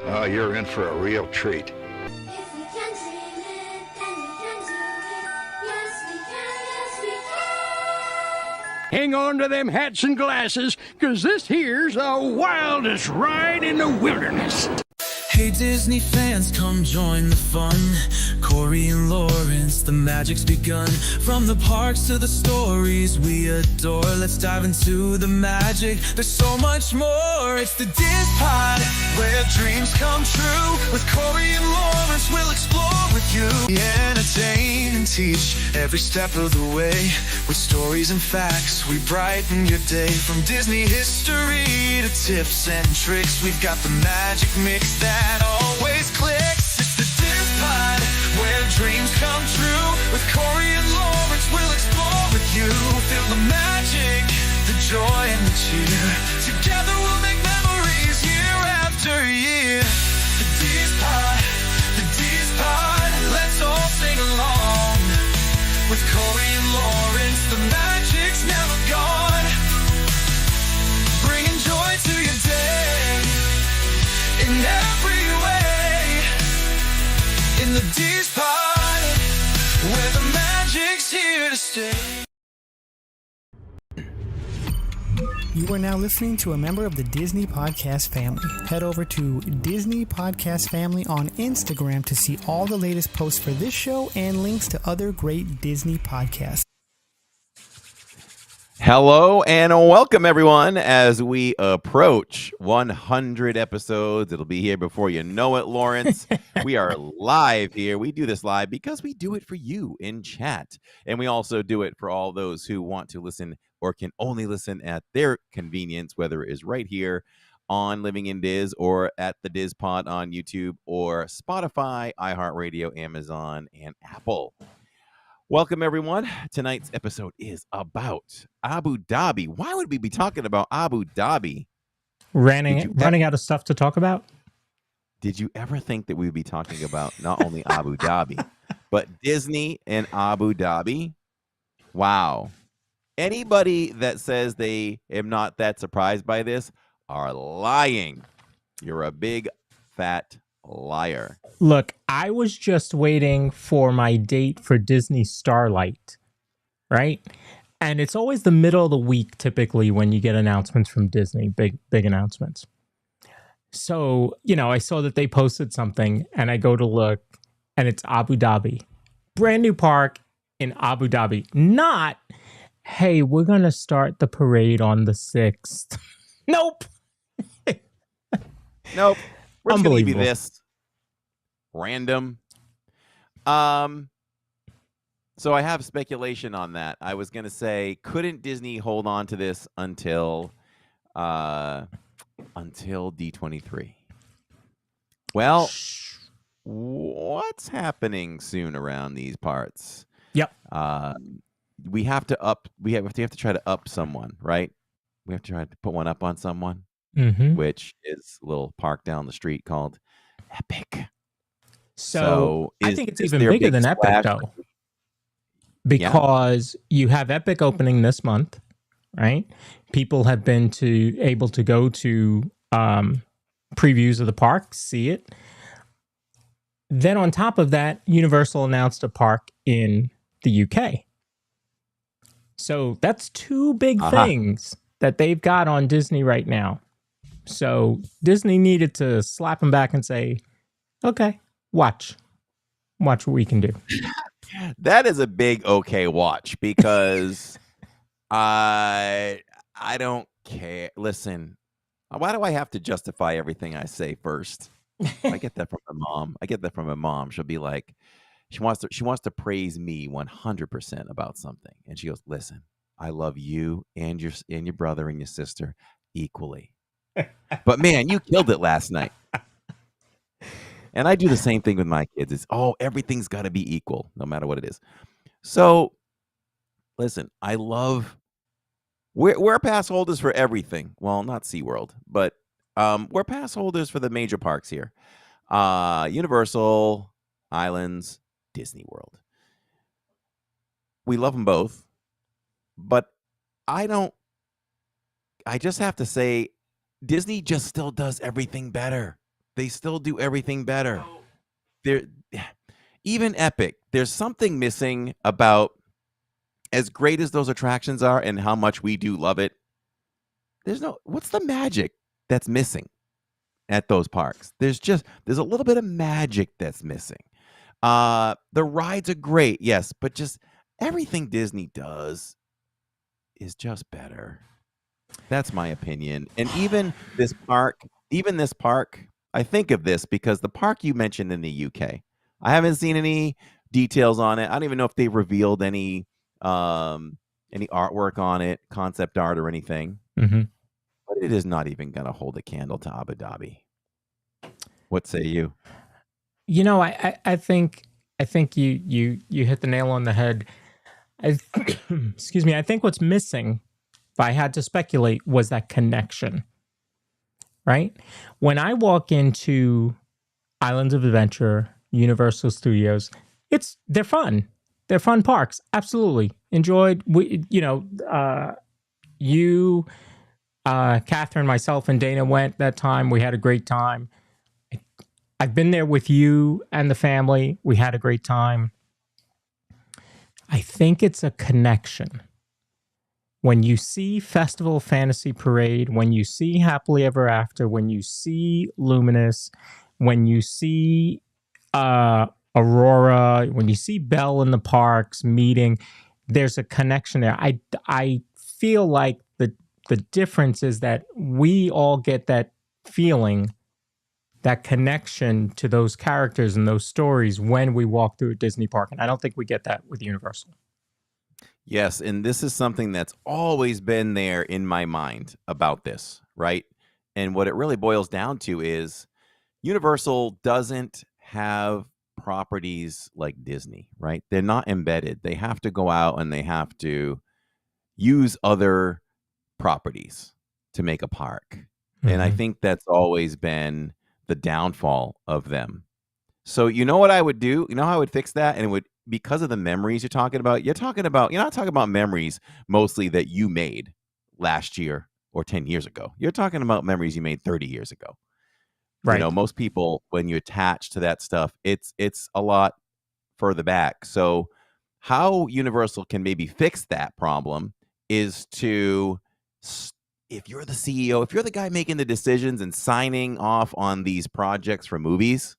Oh, you're in for a real treat. If we can dream it, then we can do it. Yes, we can, yes, we can. Hang on to them hats and glasses, 'cause this here's the wildest ride in the wilderness. Hey Disney fans, come join the fun. Corey and Lawrence, the magic's begun. From the parks to the stories we adore, let's dive into the magic. There's so much more. It's the DIZPod, where dreams come true. With Corey and Lawrence, we'll explore with you. We entertain and teach every step of the way. With stories and facts, we brighten your day. From Disney history to tips and tricks, we've got the magic mix that always clicks. It's the DIZPod, where dreams come true. With Corey and Lawrence, we'll explore with you. Feel the magic, the joy and the cheer. Together we'll make memories year after year. The DIZPod, the DIZPod, let's all sing along. With Corey and Lawrence, the magic's never gone. Bringing joy to your day in every way. In the DIZPod, where the magic's here to stay. You are now listening to a member of the Disney Podcast family. Head over to Disney Podcast Family on Instagram to see all the latest posts for this show and links to other great Disney podcasts. Hello and welcome, everyone, as we approach 100 episodes. It'll be here before you know it, Lawrence. We are live here. We do this live because we do it for you in chat. And we also do it for all those who want to listen or can only listen at their convenience, whether it is right here on Living in Diz or at the DIZPod on YouTube or Spotify, iHeartRadio, Amazon, and Apple. Welcome, everyone. Tonight's episode is about Abu Dhabi. Why would we be talking about Abu Dhabi? Running out of stuff to talk about? Did you ever think that we would be talking about not only Abu Dhabi, but Disney and Abu Dhabi? Wow. Anybody that says they am not that surprised by this are lying. You're a big, fat liar. Look, I was just waiting for my date for Disney Starlight, right? And it's always the middle of the week, typically, when you get announcements from Disney, big announcements. So, I saw that they posted something, and I go to look, and it's Abu Dhabi. Brand new park in Abu Dhabi. Not, hey, we're going to start the parade on the 6th. Nope. Nope. We're just going to give you Unbelievable. this. Random. So I have speculation on that. I was going to say, couldn't Disney hold on to this until D23? Well, what's happening soon around these parts? Yep. We have to try to up someone, right? We have to try to put one up on someone, Mm-hmm. which is a little park down the street called Epic. So I think it's is even there a bigger big than Epic, splash? though. Because you have Epic opening this month, right? People have been able to go to previews of the park, see it. Then on top of that, Universal announced a park in the UK. So that's two big things that they've got on Disney right now. So Disney needed to slap them back and say, okay, watch what we can do. That is a big okay watch because I don't care. Listen, why do I have to justify everything I say first? I get that from my mom. She'll be like, she wants to praise me 100% about something, and she goes, "Listen, I love you and your brother and your sister equally, but man, you killed it last night." And I do the same thing with my kids. It's, everything's got to be equal, no matter what it is. So, listen, I love, we're pass holders for everything. Well, not SeaWorld, but we're pass holders for the major parks here. Universal, Islands, Disney World. We love them both, but I just have to say, Disney just still does everything better. They still do everything better. They're even Epic. There's something missing about, as great as those attractions are and how much we do love it. What's the magic that's missing at those parks? There's a little bit of magic that's missing. The rides are great, yes, but just everything Disney does is just better. That's my opinion. And even this park, I think of this because the park you mentioned in the UK, I haven't seen any details on it. I don't even know if they revealed any artwork on it, concept art or anything. Mm-hmm. But it is not even going to hold a candle to Abu Dhabi. What say you? You know, I think you hit the nail on the head. Excuse me. I think what's missing, if I had to speculate, was that connection. Right? When I walk into Islands of Adventure, Universal Studios, they're fun. They're fun parks. Absolutely. Enjoyed. Catherine, myself, and Dana went that time. We had a great time. I've been there with you and the family. We had a great time. I think it's a connection. When you see Festival of Fantasy Parade, when you see Happily Ever After, when you see Luminous, when you see Aurora, when you see Belle in the parks meeting, there's a connection there. I feel like the difference is that we all get that feeling, that connection to those characters and those stories when we walk through a Disney park. And I don't think we get that with Universal. Yes, and this is something that's always been there in my mind about this, right? And what it really boils down to is Universal doesn't have properties like Disney, right? They're not embedded. They have to go out and they have to use other properties to make a park. And I think that's always been the downfall of them. So you know what I would do? You know how I would fix that? And it would, because of the memories you're not talking about memories mostly that you made last year or 10 years ago. You're talking about memories you made 30 years ago. Right. You know, most people, when you attach to that stuff, it's a lot further back. So how Universal can maybe fix that problem is to, if you're the CEO, if you're the guy making the decisions and signing off on these projects for movies,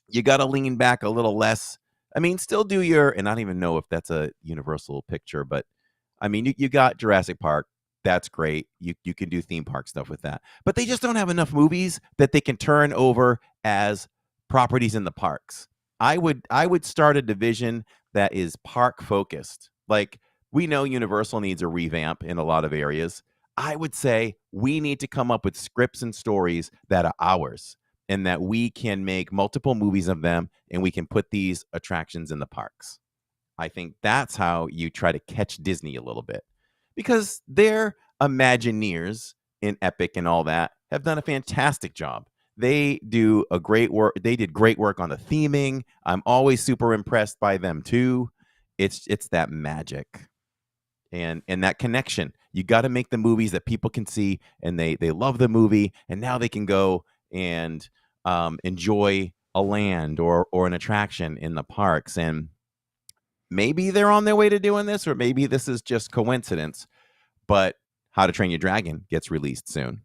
you got to lean back a little less. I mean, still do and I don't even know if that's a Universal picture, but I mean, you got Jurassic Park. That's great. You can do theme park stuff with that. But they just don't have enough movies that they can turn over as properties in the parks. I would start a division that is park focused. Like, we know Universal needs a revamp in a lot of areas. I would say we need to come up with scripts and stories that are ours and that we can make multiple movies of them and we can put these attractions in the parks. I think that's how you try to catch Disney a little bit, because their Imagineers in Epic and all that have done a fantastic job. They do a great work. They did great work on the theming. I'm always super impressed by them too. It's that magic and that connection. You got to make the movies that people can see and they love the movie, and now they can go and enjoy a land or an attraction in the parks. And maybe they're on their way to doing this, or maybe this is just coincidence, but How to Train Your Dragon gets released soon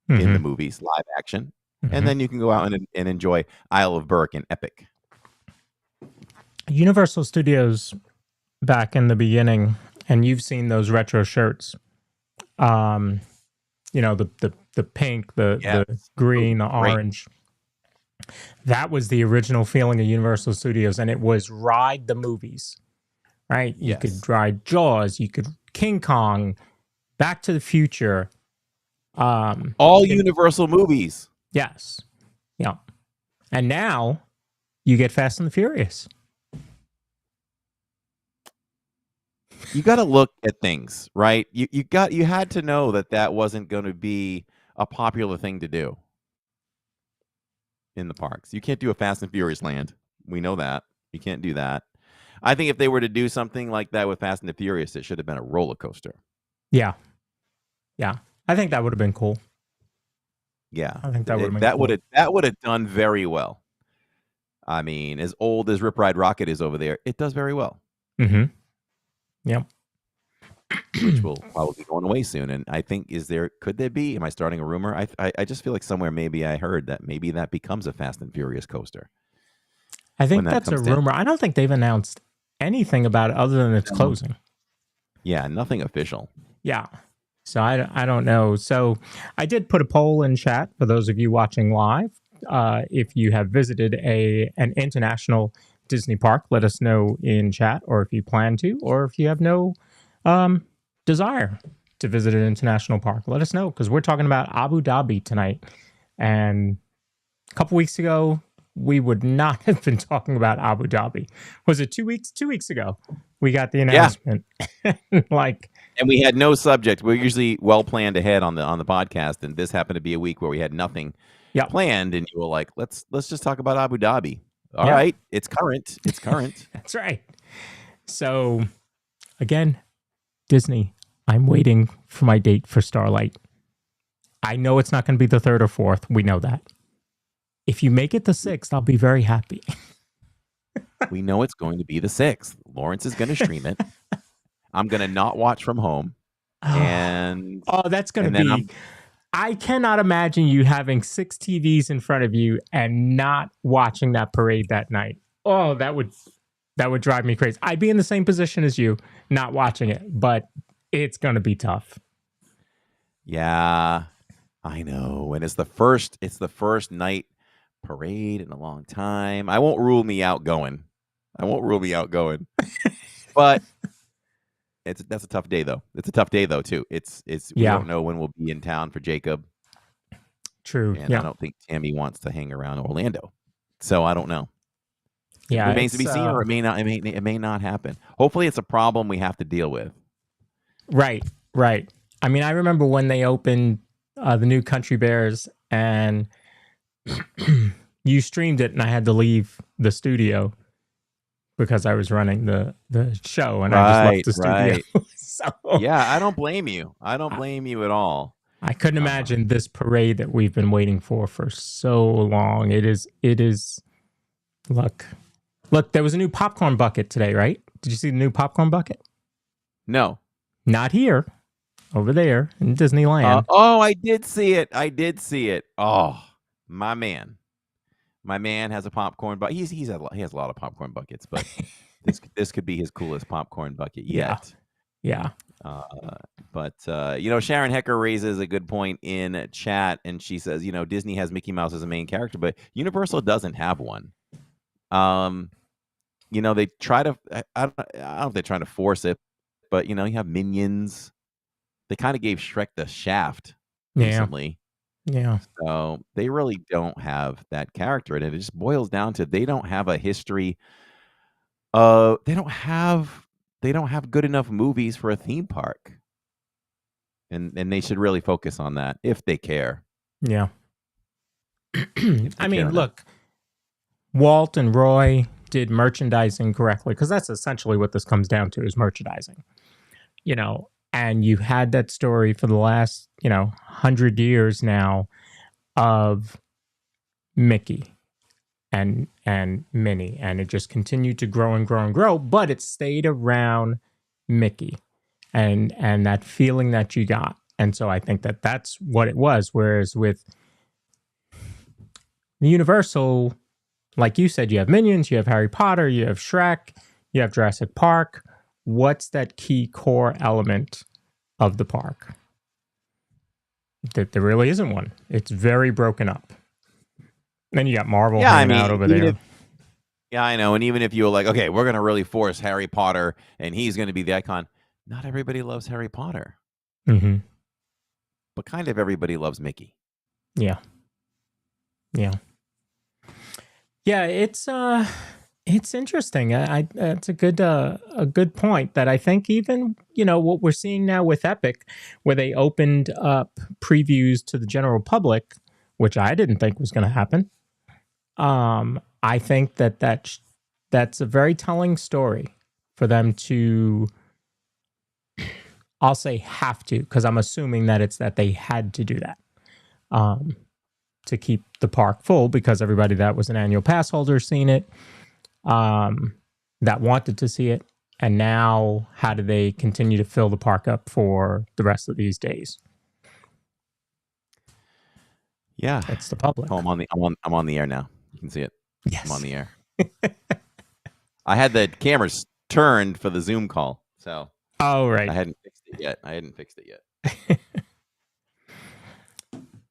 in the movies, live action. And then you can go out and enjoy Isle of Berk and Epic. Universal Studios back in the beginning, and you've seen those retro shirts. You know, the pink, the green, the orange. That was the original feeling of Universal Studios, and it was ride the movies, right? You could ride Jaws, you could King Kong, Back to the Future. All Universal movies. Yes. Yeah. And now you get Fast and the Furious. You got to look at things, right? You had to know that wasn't going to be a popular thing to do in the parks. You can't do a Fast and Furious land. We know that. You can't do that. I think if they were to do something like that with Fast and the Furious, it should have been a roller coaster. Yeah. Yeah. I think that would have been cool. Yeah, I think that would've been that cool. would have done very well. I mean, as old as Rip Ride Rocket is over there, it does very well, Mm-hmm. Yep. which will probably be going away soon. And I think, could there be? Am I starting a rumor? I just feel like somewhere maybe I heard that maybe that becomes a Fast and Furious coaster. I When think that that's a comes down. rumor. I don't think they've announced anything about it other than it's closing. Yeah, nothing official. Yeah. So I don't know. So I did put a poll in chat for those of you watching live. If you have visited an international Disney park, let us know in chat, or if you plan to, or if you have no desire to visit an international park, let us know, because we're talking about Abu Dhabi tonight. And a couple weeks ago, we would not have been talking about Abu Dhabi. Was it 2 weeks? 2 weeks ago, we got the announcement. Like, And we had no subject. We're usually well planned ahead on the podcast, and this happened to be a week where we had nothing planned. And you were like, "Let's just talk about Abu Dhabi." All right, it's current. It's current. That's right. So, again, Disney, I'm waiting for my date for Starlight. I know it's not going to be the 3rd or 4th. We know that. If you make it the 6th, I'll be very happy. We know it's going to be the 6th. Lawrence is going to stream it. I'm going to not watch from home. And that's going to be... I cannot imagine you having 6 TVs in front of you and not watching that parade that night. Oh, that would drive me crazy. I'd be in the same position as you, not watching it, but it's going to be tough. Yeah, I know. And it's the first night parade in a long time. I won't rule me out going. But that's a tough day though. It's a tough day though too. We don't know when we'll be in town for Jacob. True. And I don't think Tammy wants to hang around Orlando. So I don't know. Yeah. It remains to be seen, or it may not. It may not happen. Hopefully, it's a problem we have to deal with. Right. I mean, I remember when they opened the new Country Bears, and you streamed it, and I had to leave the studio because I was running the show, and I just left the studio. So, yeah, I don't blame you. I don't blame you at all. I couldn't imagine this parade that we've been waiting for so long. It is. Look, there was a new popcorn bucket today, right? Did you see the new popcorn bucket? No. Not here. Over there in Disneyland. I did see it. Oh, my man has a popcorn bucket. He has a lot of popcorn buckets, but this could be his coolest popcorn bucket yet. Yeah. But Sharon Hecker raises a good point in chat, and she says, Disney has Mickey Mouse as a main character, but Universal doesn't have one. They try to. I don't know if they're trying to force it, but you have Minions. They kind of gave Shrek the shaft recently. Yeah. So they really don't have that character, and it just boils down to they don't have a history. They don't have good enough movies for a theme park, and they should really focus on that if they care. Yeah. I mean, look, Walt and Roy did merchandising correctly, because that's essentially what this comes down to, is merchandising. And you had that story for the last 100 years now of Mickey and Minnie, and it just continued to grow and grow and grow, but it stayed around Mickey and that feeling that you got. And so I think that's what it was. Whereas with Universal, like you said, you have Minions, you have Harry Potter, you have Shrek, you have Jurassic Park. What's that key core element of the park? There really isn't one. It's very broken up. Then you got Marvel hanging out over there. Yeah, I know. And even if you were like, okay, we're going to really force Harry Potter and he's going to be the icon, not everybody loves Harry Potter. Mm-hmm. But kind of everybody loves Mickey. Yeah. It's interesting. It's a good point that I think even what we're seeing now with Epic, where they opened up previews to the general public, which I didn't think was going to happen. I think that's a very telling story for them to, I'll say have to, because I'm assuming that it's that they had to do that. to keep the park full because everybody that was an annual pass holder seen it, that wanted to see it. And now how do they continue to fill the park up for the rest of these days? Yeah. It's the public. Oh, I'm on the air now. You can see it. Yes. I'm on the air. I had the cameras turned for the Zoom call, so Oh, right. I hadn't fixed it yet.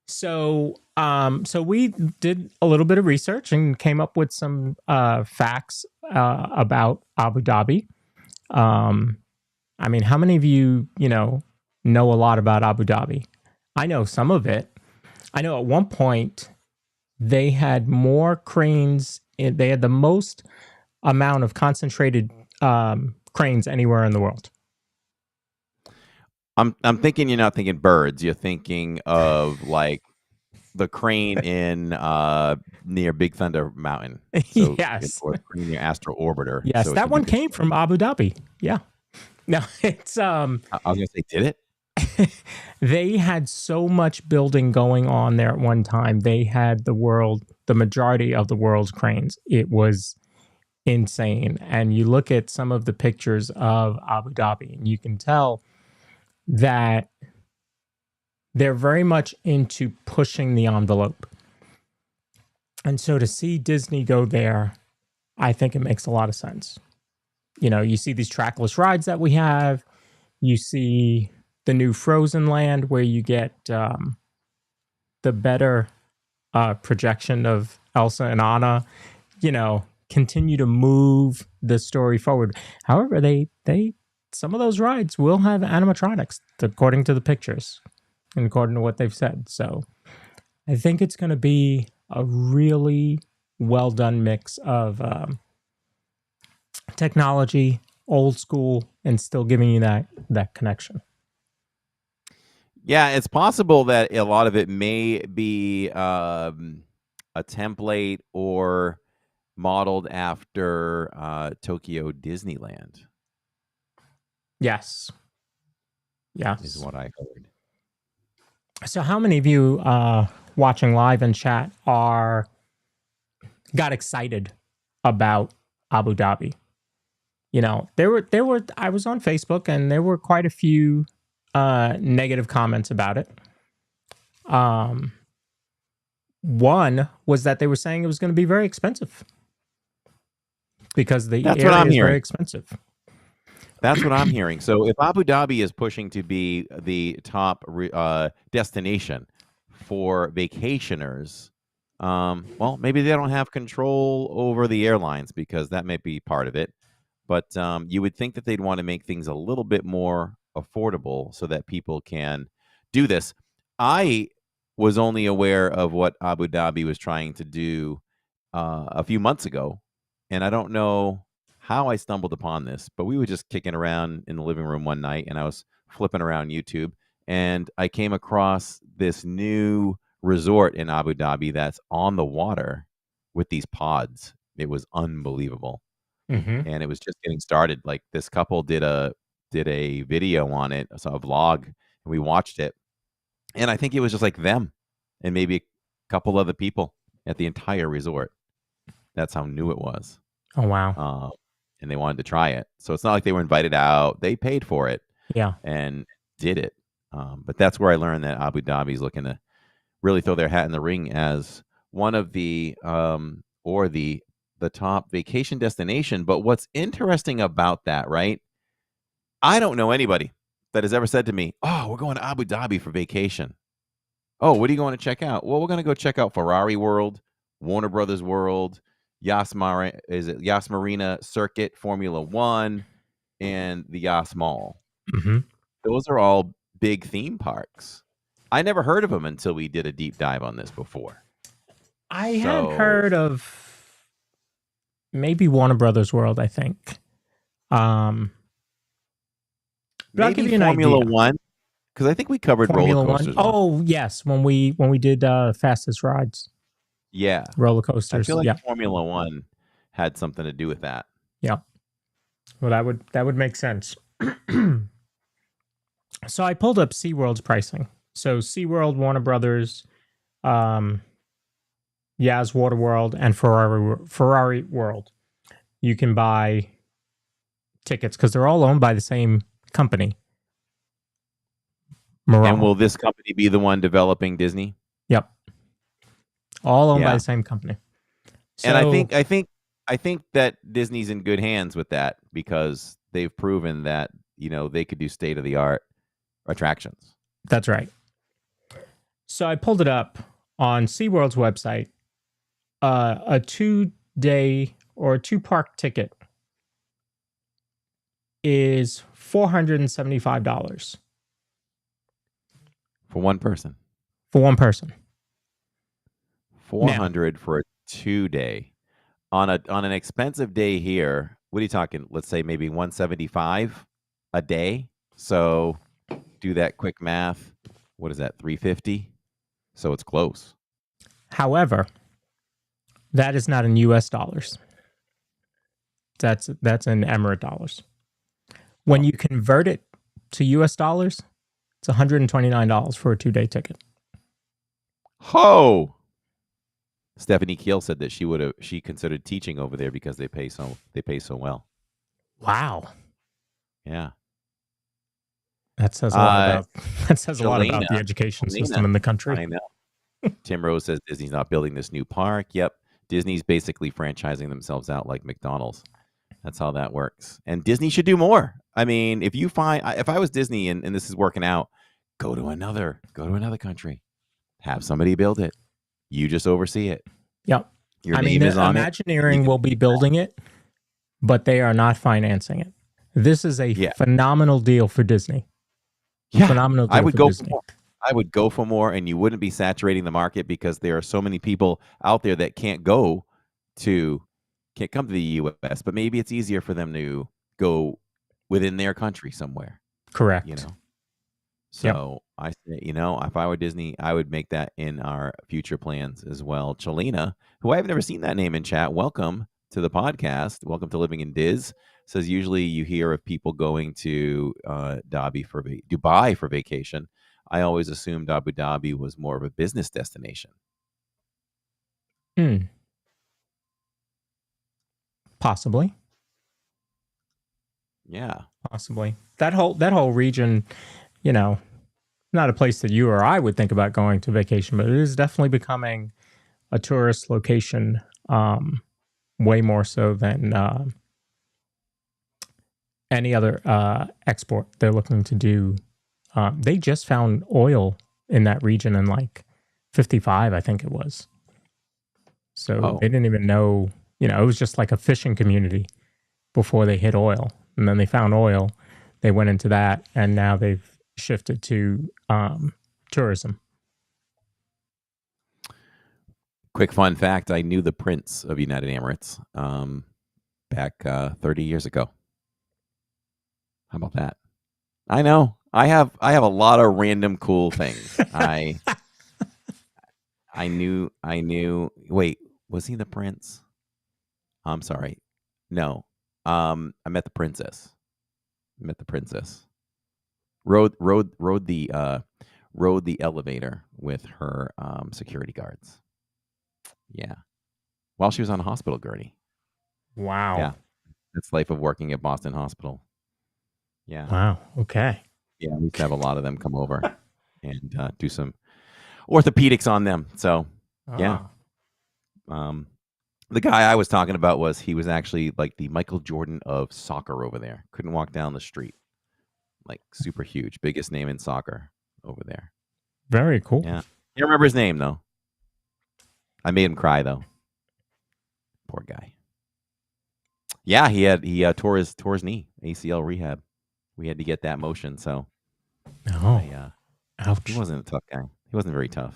So we did a little bit of research and came up with some facts about Abu Dhabi. I mean, how many of you know a lot about Abu Dhabi? I know some of it. I know at one point they had more cranes. They had the most amount of concentrated cranes anywhere in the world. I'm thinking you're not thinking birds. You're thinking of like the crane in near Big Thunder Mountain. So Yes. or the crane near Astro Orbiter. Yes, So that one came from Abu Dhabi. Yeah. No, it's I was gonna say, did it? they had so much building going on there at one time. They had the majority of the world's cranes. It was insane. And you look at some of the pictures of Abu Dhabi and you can tell that they're very much into pushing the envelope. And so to see Disney go there, I think it makes a lot of sense. You know, you see these trackless rides that we have. You see the new Frozen Land where you get the better projection of Elsa and Anna, continue to move the story forward. However, they some of those rides will have animatronics, according to the pictures and according to what they've said. So I think it's going to be a really well done mix of technology, old school, and still giving you that connection. Yeah, it's possible that a lot of it may be a template or modeled after Tokyo Disneyland. Yes. Is what I heard. So how many of you watching live in chat got excited about Abu Dhabi? There were I was on Facebook and there were quite a few negative comments about it. One was that they were saying it was going to be very expensive because the area is very expensive. That's what I'm hearing. So if Abu Dhabi is pushing to be the top destination for vacationers, well, maybe they don't have control over the airlines because that may be part of it. But you would think that they'd want to make things a little bit more affordable so that people can do this. I was only aware of what Abu Dhabi was trying to do a few months ago, and I don't know how I stumbled upon this, but we were just kicking around in the living room one night, and I was flipping around YouTube, and I came across this new resort in Abu Dhabi that's on the water with these pods. It was unbelievable. Mm-hmm. And it was just getting started. Like this couple did a video on it, so a vlog, and we watched it. And I think it was just like them and maybe a couple other people at the entire resort. That's how new it was. Oh, wow. And they wanted to try it. So it's not like they were invited out. They paid for it. Yeah. And did it. But that's where I learned that Abu Dhabi is looking to really throw their hat in the ring as one of the top vacation destination. But what's interesting about that, right? I don't know anybody that has ever said to me, "Oh, we're going to Abu Dhabi for vacation." Oh, what are you going to check out? Well, we're going to go check out Ferrari World, Warner Brothers World, Yas Marina Circuit, Formula One, and the Yas Mall. Mm-hmm. Those are all big theme parks. I never heard of them until we did a deep dive on this before. I had heard of maybe Warner Brothers World, I think. But I'll give you an Formula idea. One, because I think we covered Formula roller coasters. One. Oh, yes, when we did fastest rides. Yeah. Roller coasters. I feel like yeah. Formula One had something to do with that. Yeah. Well, that would make sense. So I pulled up SeaWorld's pricing. So SeaWorld, Warner Brothers, Yas Water World, and Ferrari World. You can buy tickets because they're all owned by the same company. And will this company be the one developing Disney? Yep. All owned by the same company. So, and I think that Disney's in good hands with that because they've proven that, they could do state-of-the-art attractions. That's right. So I pulled it up on SeaWorld's website. A 2-day or a 2-park ticket is $475 For one person. for one person. 400 for a 2-day. On an expensive day here, what are you talking? Let's say maybe 175 a day. So do that quick math. What is that? 350? So it's close. However, that is not in US dollars. That's in Emirate dollars. When you convert it to US dollars, it's $129 for a 2-day ticket. Ho! Stephanie Keel said that she considered teaching over there because they pay so well. Wow. Yeah. That says a lot about the education system in the country. I know. Tim Rose says Disney's not building this new park. Yep. Disney's basically franchising themselves out like McDonald's. That's how that works. And Disney should do more. I mean, if I was Disney and this is working out, go to another country. Have somebody build it. You just oversee it. Yep. Your name is on Imagineering will be building it, but they are not financing it. This is a phenomenal deal for Disney. Yeah. Phenomenal deal I would for go Disney. for more. I would go for more, and you wouldn't be saturating the market because there are so many people out there that can't come to the U.S., but maybe it's easier for them to go within their country somewhere. Correct. So I say, if I were Disney, I would make that in our future plans as well. Chelina, who I've never seen that name in chat, welcome to the podcast. Welcome to Living in Diz. Says usually you hear of people going to Dubai for vacation. I always assumed Abu Dhabi was more of a business destination. Possibly. Yeah. Possibly. That whole region, not a place that you or I would think about going to vacation, but it is definitely becoming a tourist location, way more so than any other export they're looking to do. They just found oil in that region in like 55, I think it was. So they didn't even know, it was just like a fishing community before they hit oil. And then they found oil, they went into that, and now they've shifted to tourism. Quick fun fact, I knew the Prince of United Emirates back 30 years ago. How about that? I know. I have a lot of random cool things. I knew. Wait, was he the prince? I'm sorry. No. I met the princess. Rode the elevator with her security guards. Yeah. While she was on a hospital gurney. Wow. Yeah. That's life of working at Boston Hospital. Yeah. Wow. Okay. Yeah, we used to have a lot of them come over and do some orthopedics on them. So, yeah. The guy I was talking about he was actually like the Michael Jordan of soccer over there. Couldn't walk down the street. Like super huge. Biggest name in soccer over there. Very cool. Yeah. Can't remember his name, though. I made him cry, though. Poor guy. Yeah, he tore his knee, ACL rehab. We had to get that motion, so. Ouch. He wasn't a tough guy. He wasn't very tough.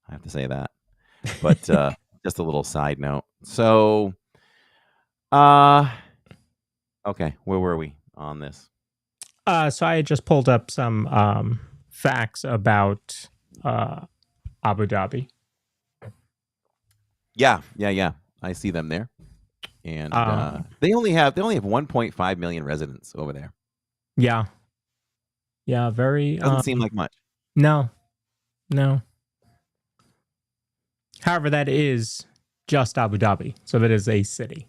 I have to say that. But just a little side note. So, okay, where were we on this? So I had just pulled up some facts about Abu Dhabi. Yeah. I see them there, and they only have 1.5 million residents over there. Yeah. Very Doesn't seem like much. No. However, that is just Abu Dhabi, so that is a city.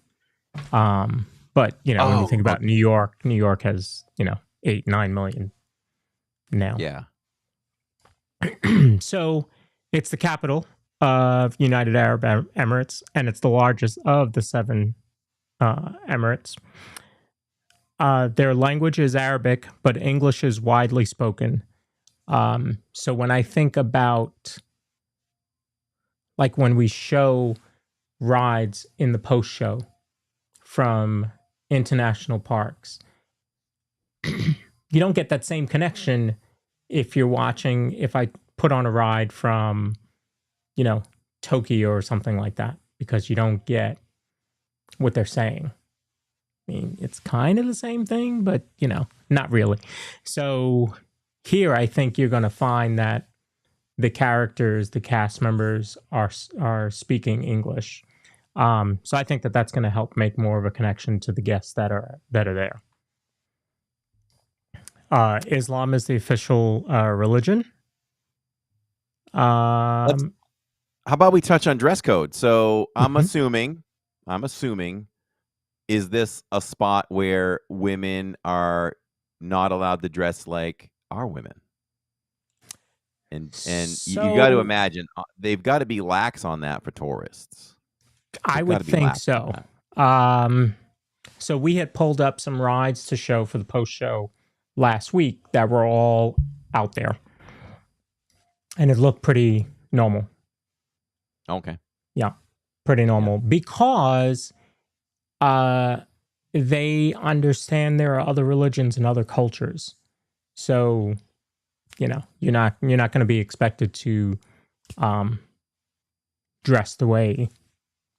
But when you think about New York has 8-9 million now. Yeah. So it's the capital of United Arab Emirates, and it's the largest of the 7 Emirates. Their language is Arabic, but English is widely spoken. So when I think about, like, when we show rides in the post show from international parks, you don't get that same connection if I put on a ride from, Tokyo or something like that, because you don't get what they're saying. I mean, it's kind of the same thing, but, not really. So here, I think you're going to find that the characters, the cast members are speaking English. So I think that that's going to help make more of a connection to the guests that are there. Islam is the official religion. How about we touch on dress code? So I'm assuming, is this a spot where women are not allowed to dress like our women? And you got to imagine they've got to be lax on that for tourists. I would think so. So we had pulled up some rides to show for the post show last week that were all out there, and it looked pretty normal. Okay. Yeah, pretty normal, because they understand there are other religions and other cultures. So, you're not going to be expected to dress the way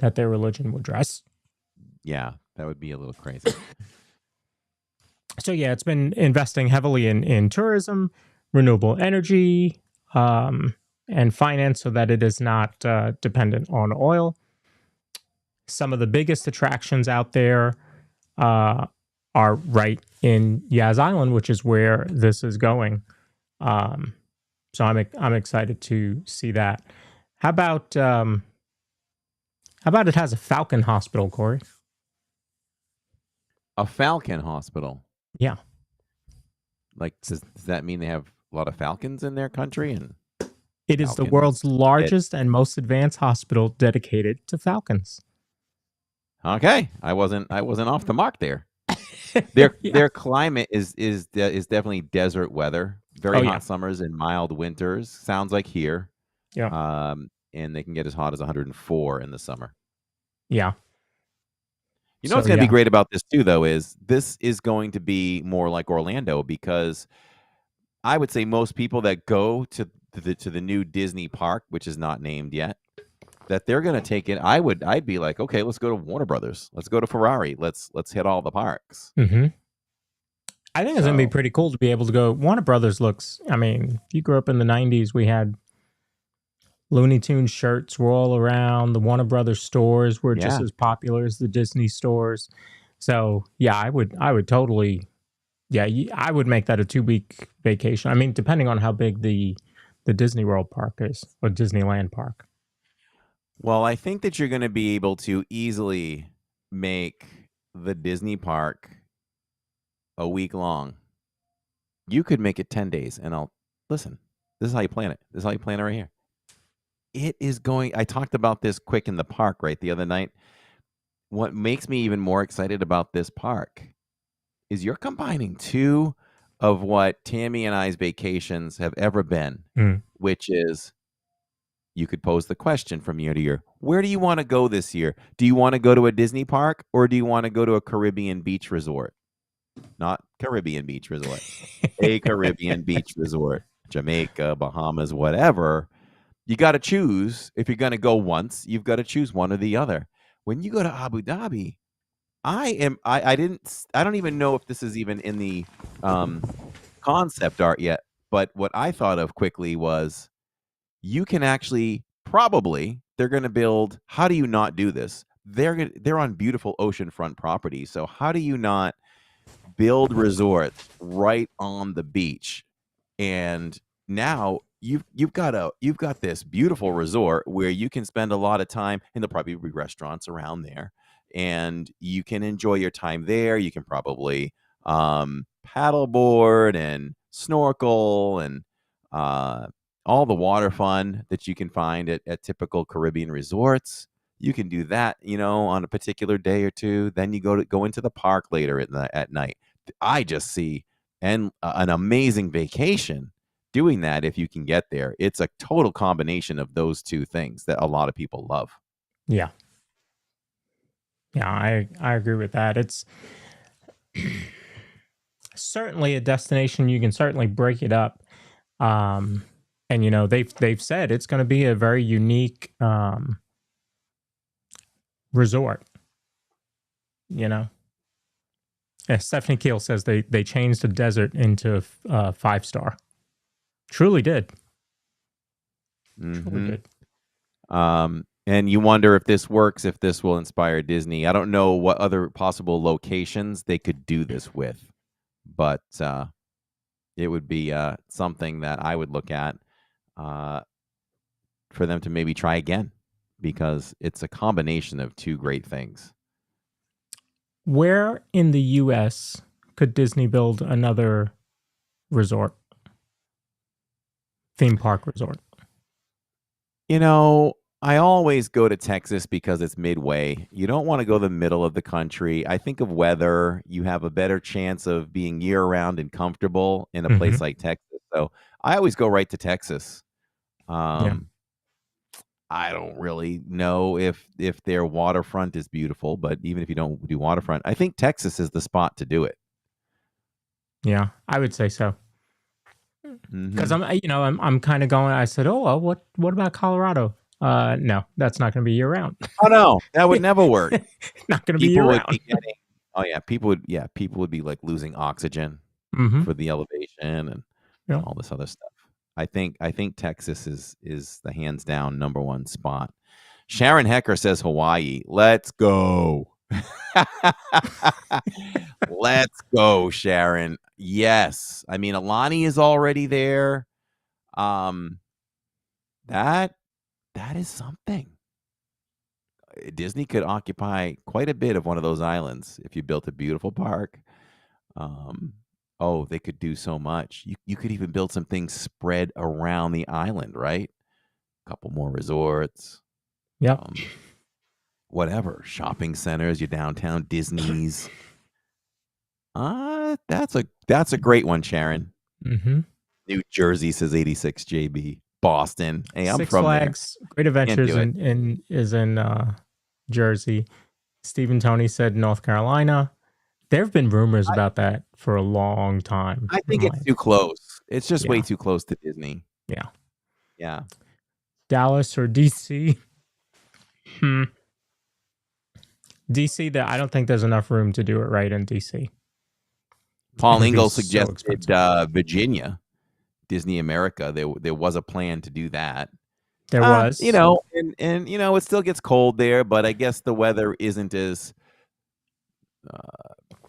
that their religion would dress. Yeah, that would be a little crazy. So yeah, it's been investing heavily in tourism, renewable energy, and finance, so that it is not dependent on oil. Some of the biggest attractions out there are right in Yas Island, which is where this is going. So I'm excited to see that. How about it has a Falcon hospital, Corey? A Falcon hospital? Yeah. Like, does that mean they have a lot of falcons in their country? And it is the world's largest and most advanced hospital dedicated to falcons. Okay, I wasn't off the mark there. Their climate is definitely desert weather. Very hot summers and mild winters. Sounds like here. Yeah. And they can get as hot as 104 in the summer. Yeah. What's going to be great about this too, though, is this is going to be more like Orlando, because I would say most people that go to the new Disney park, which is not named yet, that they're going to take it. I'd be like, okay, let's go to Warner Brothers. Let's go to Ferrari. Let's hit all the parks. Mm-hmm. I think it's going to be pretty cool to be able to go. Warner Brothers looks, I mean, if you grew up in the 90s, we had Looney Tunes shirts were all around. The Warner Brothers stores were just as popular as the Disney stores. So yeah, I would totally, I would make that a 2-week vacation. I mean, depending on how big the Disney World park is, or Disneyland park. Well, I think that you're going to be able to easily make the Disney park a week long. You could make it 10 days, and listen. This is how you plan it. This is how you plan it right here. It is going. I talked about this quick in the park the other night. What makes me even more excited about this park is you're combining two of what Tammy and I's vacations have ever been, which is, you could pose the question from year to year: where do you want to go this year? Do you want to go to a Disney park, or do you want to go to a Caribbean beach resort? Not Caribbean beach resort, a Caribbean beach resort, Jamaica, Bahamas, whatever. You got to choose. If you're going to go once, you've got to choose one or the other. When you go to Abu Dhabi, I don't even know if this is even in the concept art yet, but what I thought of quickly was, you can actually, they're going to build, how do you not do this? They're on beautiful oceanfront property. So how do you not build resorts right on the beach? And now you've got this beautiful resort where you can spend a lot of time, and there'll probably be restaurants around there, and you can enjoy your time there. You can probably paddleboard and snorkel and all the water fun that you can find at typical Caribbean resorts. You can do that, on a particular day or two. Then you go into the park later at night. I just see an amazing vacation doing that if you can get there. It's a total combination of those two things that a lot of people love. Yeah. Yeah, I agree with that. It's certainly a destination you can certainly break it up. And they've said it's going to be a very unique resort. Yeah, Stephanie Keel says they changed the desert into a 5-star. Truly did. Truly did. And you wonder if this works, if this will inspire Disney. I don't know what other possible locations they could do this with, but it would be something that I would look at for them to maybe try again, because it's a combination of two great things. Where in the U.S. could Disney build another resort? Theme park resort? I always go to Texas because it's midway. You don't want to go the middle of the country. I think of weather. You have a better chance of being year-round and comfortable in a place like Texas. So I always go right to Texas. I don't really know if their waterfront is beautiful, but even if you don't do waterfront, I think Texas is the spot to do it. Yeah, I would say so. Because I'm kind of going. I said, oh, well, what about Colorado? No, that's not going to be year round. Oh no, that would never work. Not going to be year round. People would be like losing oxygen for the elevation and all this other stuff. I think Texas is the hands down number one spot. Sharon Hecker says Hawaii. Let's go. Let's go, Sharon. Yes. I mean, Alani is already there. That is something. Disney could occupy quite a bit of one of those islands if you built a beautiful park. They could do so much. You could even build some things spread around the island, right? A couple more resorts. Yeah. Whatever. Shopping centers, your downtown Disney's. That's a great one, Sharon. New Jersey says 86 JB. Boston. Hey, I'm Six from Flags, there. Great Adventures is in Jersey. Stephen Tony said North Carolina. There have been rumors about that for a long time. I think it's too close. It's just way too close to Disney. Yeah. Yeah. Dallas or DC? DC, I don't think there's enough room to do it right in DC. Paul Ingalls suggested Virginia. Disney America. There was a plan to do that. There was. And it still gets cold there, but I guess the weather isn't as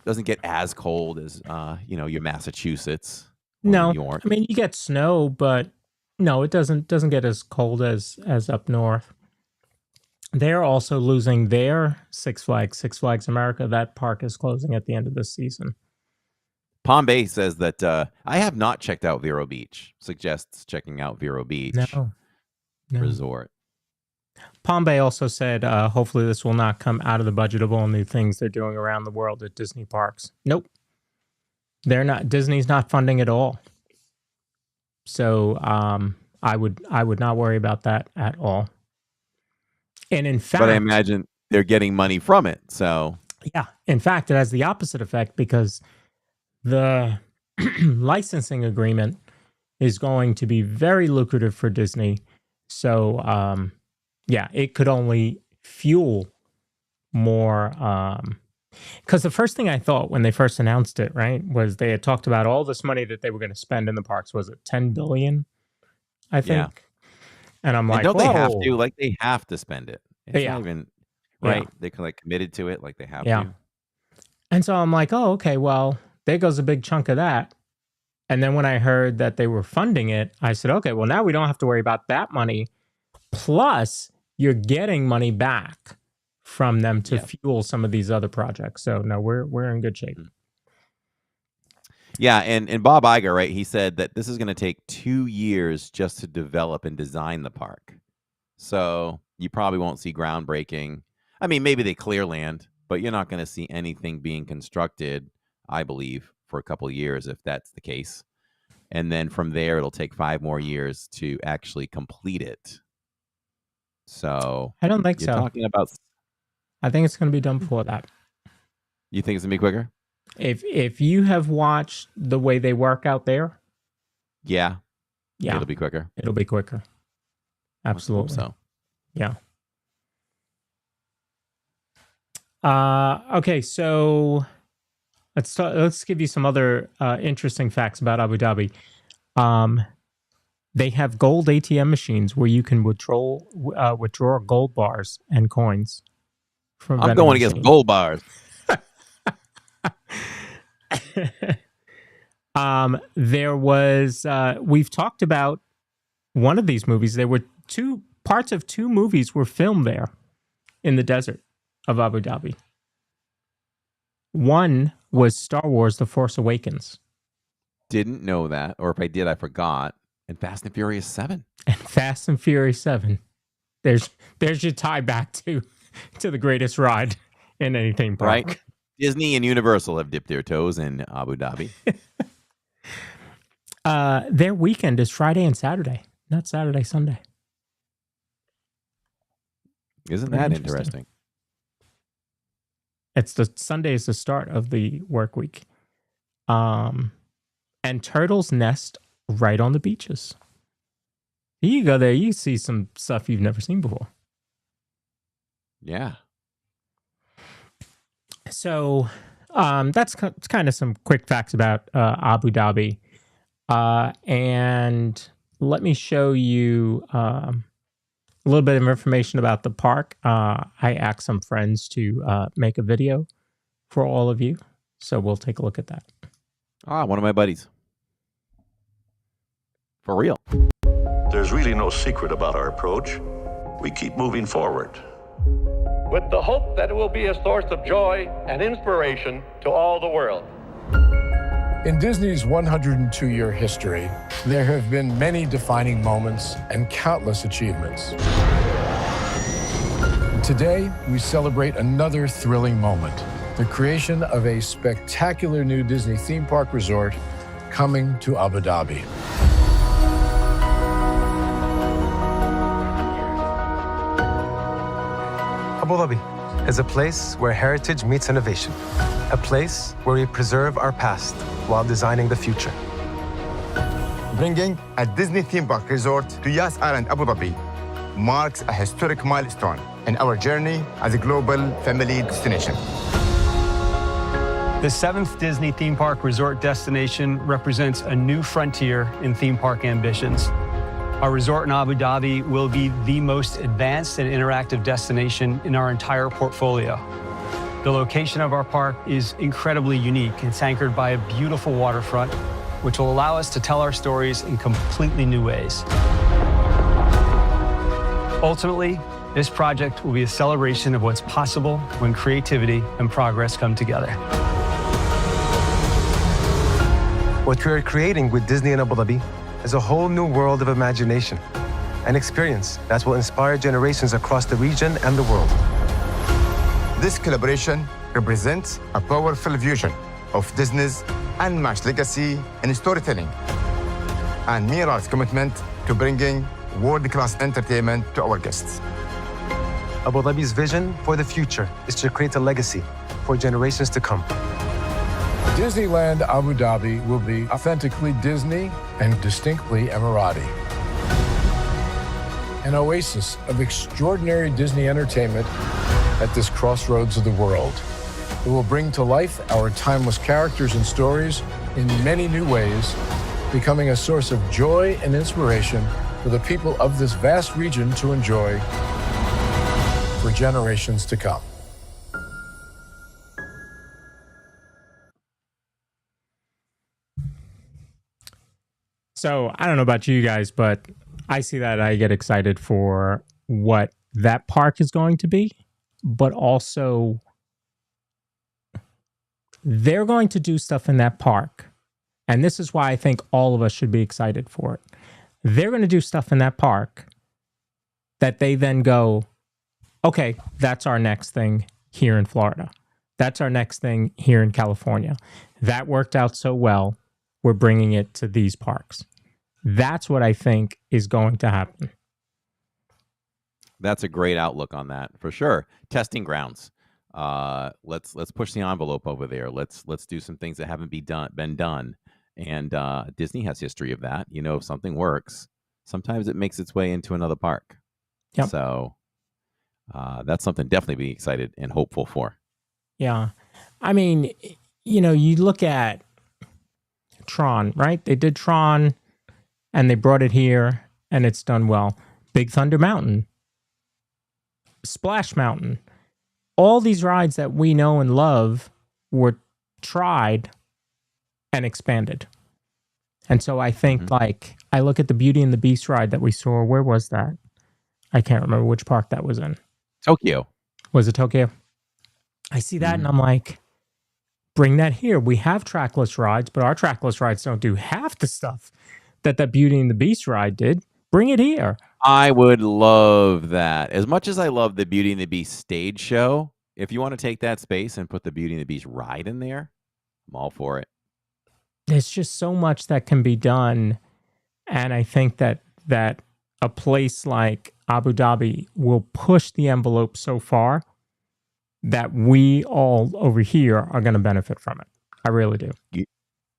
doesn't get as cold as your Massachusetts or No. New York. I mean, you get snow, but no, it doesn't get as cold as up north. They're also losing their Six Flags America. That park is closing at the end of this season. Palm Bay says that I have not checked out Vero Beach. Suggests checking out Vero Beach Resort. Palm Bay also said, hopefully this will not come out of the budget of all new things they're doing around the world at Disney parks. Nope. They're not. Disney's not funding it all. So I would not worry about that at all. And in fact, but I imagine they're getting money from it. So yeah, in fact, it has the opposite effect because the licensing agreement is going to be very lucrative for Disney. So it could only fuel more. Because the first thing I thought when they first announced it, right, was they had talked about all this money that they were going to spend in the parks. Was it $10 billion? I think. Yeah. And I'm like, don't they have to? Like, they have to spend it. It's not even right. Yeah. They committed to it, like they have to. And so I'm like, oh, okay, well, there goes a big chunk of that. And then when I heard that they were funding it, I said, okay, well, now we don't have to worry about that money. Plus, you're getting money back from them to fuel some of these other projects. So no, we're in good shape. Yeah, and Bob Iger, right? He said that this is going to take 2 years just to develop and design the park. So you probably won't see groundbreaking. I mean, maybe they clear land, but you're not going to see anything being constructed, I believe, for a couple of years if that's the case. And then from there, it'll take 5 more years to actually complete it. So I don't think you're so. talking about. I think it's going to be done before that. You think it's going to be quicker? If you have watched the way they work out there, Yeah, yeah, it'll be quicker. it'll be quicker. Absolutely. So Yeah. Okay, so let's give you some other interesting facts about Abu Dhabi. They have gold ATM machines where you can withdraw gold bars and coins from. I'm going against gold bars. There was we've talked about one of these movies. There were parts of 2 movies were filmed there in the desert of Abu Dhabi. One was Star Wars: The Force Awakens. Didn't know that, or if I did, I forgot. And Fast and Furious 7. And Fast and Furious 7. There's your tie back to the greatest ride in any theme park. Right? Disney and Universal have dipped their toes in Abu Dhabi. Their weekend is Friday and Saturday, not Saturday, Sunday. Isn't Very that interesting. interesting? Sunday is the start of the work week. And turtles nest right on the beaches. You go there, you see some stuff you've never seen before. Yeah. So that's kind of some quick facts about Abu Dhabi. And let me show you a little bit of information about the park. I asked some friends to make a video for all of you. So we'll take a look at that. One of my buddies. For real. There's really no secret about our approach. We keep moving forward. With the hope that it will be a source of joy and inspiration to all the world. In Disney's 102-year history, there have been many defining moments and countless achievements. Today, we celebrate another thrilling moment, the creation of a spectacular new Disney theme park resort coming to Abu Dhabi. Abu Dhabi is a place where heritage meets innovation, a place where we preserve our past while designing the future. Bringing a Disney theme park resort to Yas Island, Abu Dhabi, marks a historic milestone in our journey as a global family destination. The 7th Disney theme park resort destination represents a new frontier in theme park ambitions. Our resort in Abu Dhabi will be the most advanced and interactive destination in our entire portfolio. The location of our park is incredibly unique. It's anchored by a beautiful waterfront, which will allow us to tell our stories in completely new ways. Ultimately, this project will be a celebration of what's possible when creativity and progress come together. What we are creating with Disney in Abu Dhabi is a whole new world of imagination, an experience that will inspire generations across the region and the world. This collaboration represents a powerful fusion of Disney's unmatched legacy in storytelling and Mirar's commitment to bringing world-class entertainment to our guests. Abu Dhabi's vision for the future is to create a legacy for generations to come. Disneyland Abu Dhabi will be authentically Disney and distinctly Emirati. An oasis of extraordinary Disney entertainment at this crossroads of the world. It will bring to life our timeless characters and stories in many new ways, becoming a source of joy and inspiration for the people of this vast region to enjoy for generations to come. So I don't know about you guys, but I see that I get excited for what that park is going to be, but also they're going to do stuff in that park. And this is why I think all of us should be excited for it. They're going to do stuff in that park that they then go, okay, that's our next thing here in Florida. That's our next thing here in California. That worked out so well, we're bringing it to these parks. That's what I think is going to happen. That's a great outlook on that for sure. Testing grounds. Let's push the envelope over there. Let's do some things that haven't been done. And Disney has history of that. You know, if something works, sometimes it makes its way into another park. Yep. So that's something definitely to be excited and hopeful for. Yeah. I mean, you know, you look at Tron, right? They did Tron and they brought it here and it's done well. Big Thunder Mountain, Splash Mountain, all these rides that we know and love were tried and expanded. And so I think like, I look at the Beauty and the Beast ride that we saw. Where was that? I can't remember which park that was in. Tokyo. Was it Tokyo? I see that and I'm like, bring that here. We have trackless rides, but our trackless rides don't do half the stuff that Beauty and the Beast ride did. Bring it here. I would love that. As much as I love the Beauty and the Beast stage show, if you want to take that space and put the Beauty and the Beast ride in there, I'm all for it. There's just so much that can be done. And I think that a place like Abu Dhabi will push the envelope so far that we all over here are going to benefit from it. I really do.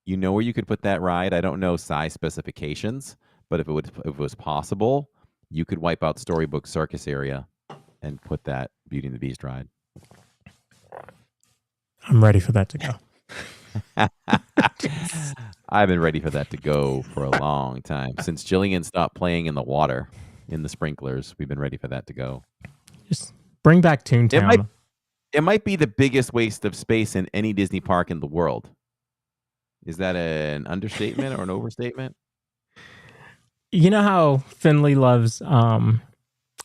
You know where you could put that ride? I don't know size specifications, but if it was possible, you could wipe out Storybook Circus area and put that Beauty and the Beast ride. I'm ready for that to go. I've been ready for that to go for a long time. Since Jillian stopped playing in the water, in the sprinklers, we've been ready for that to go. Just bring back Toontown. It might be the biggest waste of space in any Disney park in the world. Is that an understatement or an overstatement? You know how Finley loves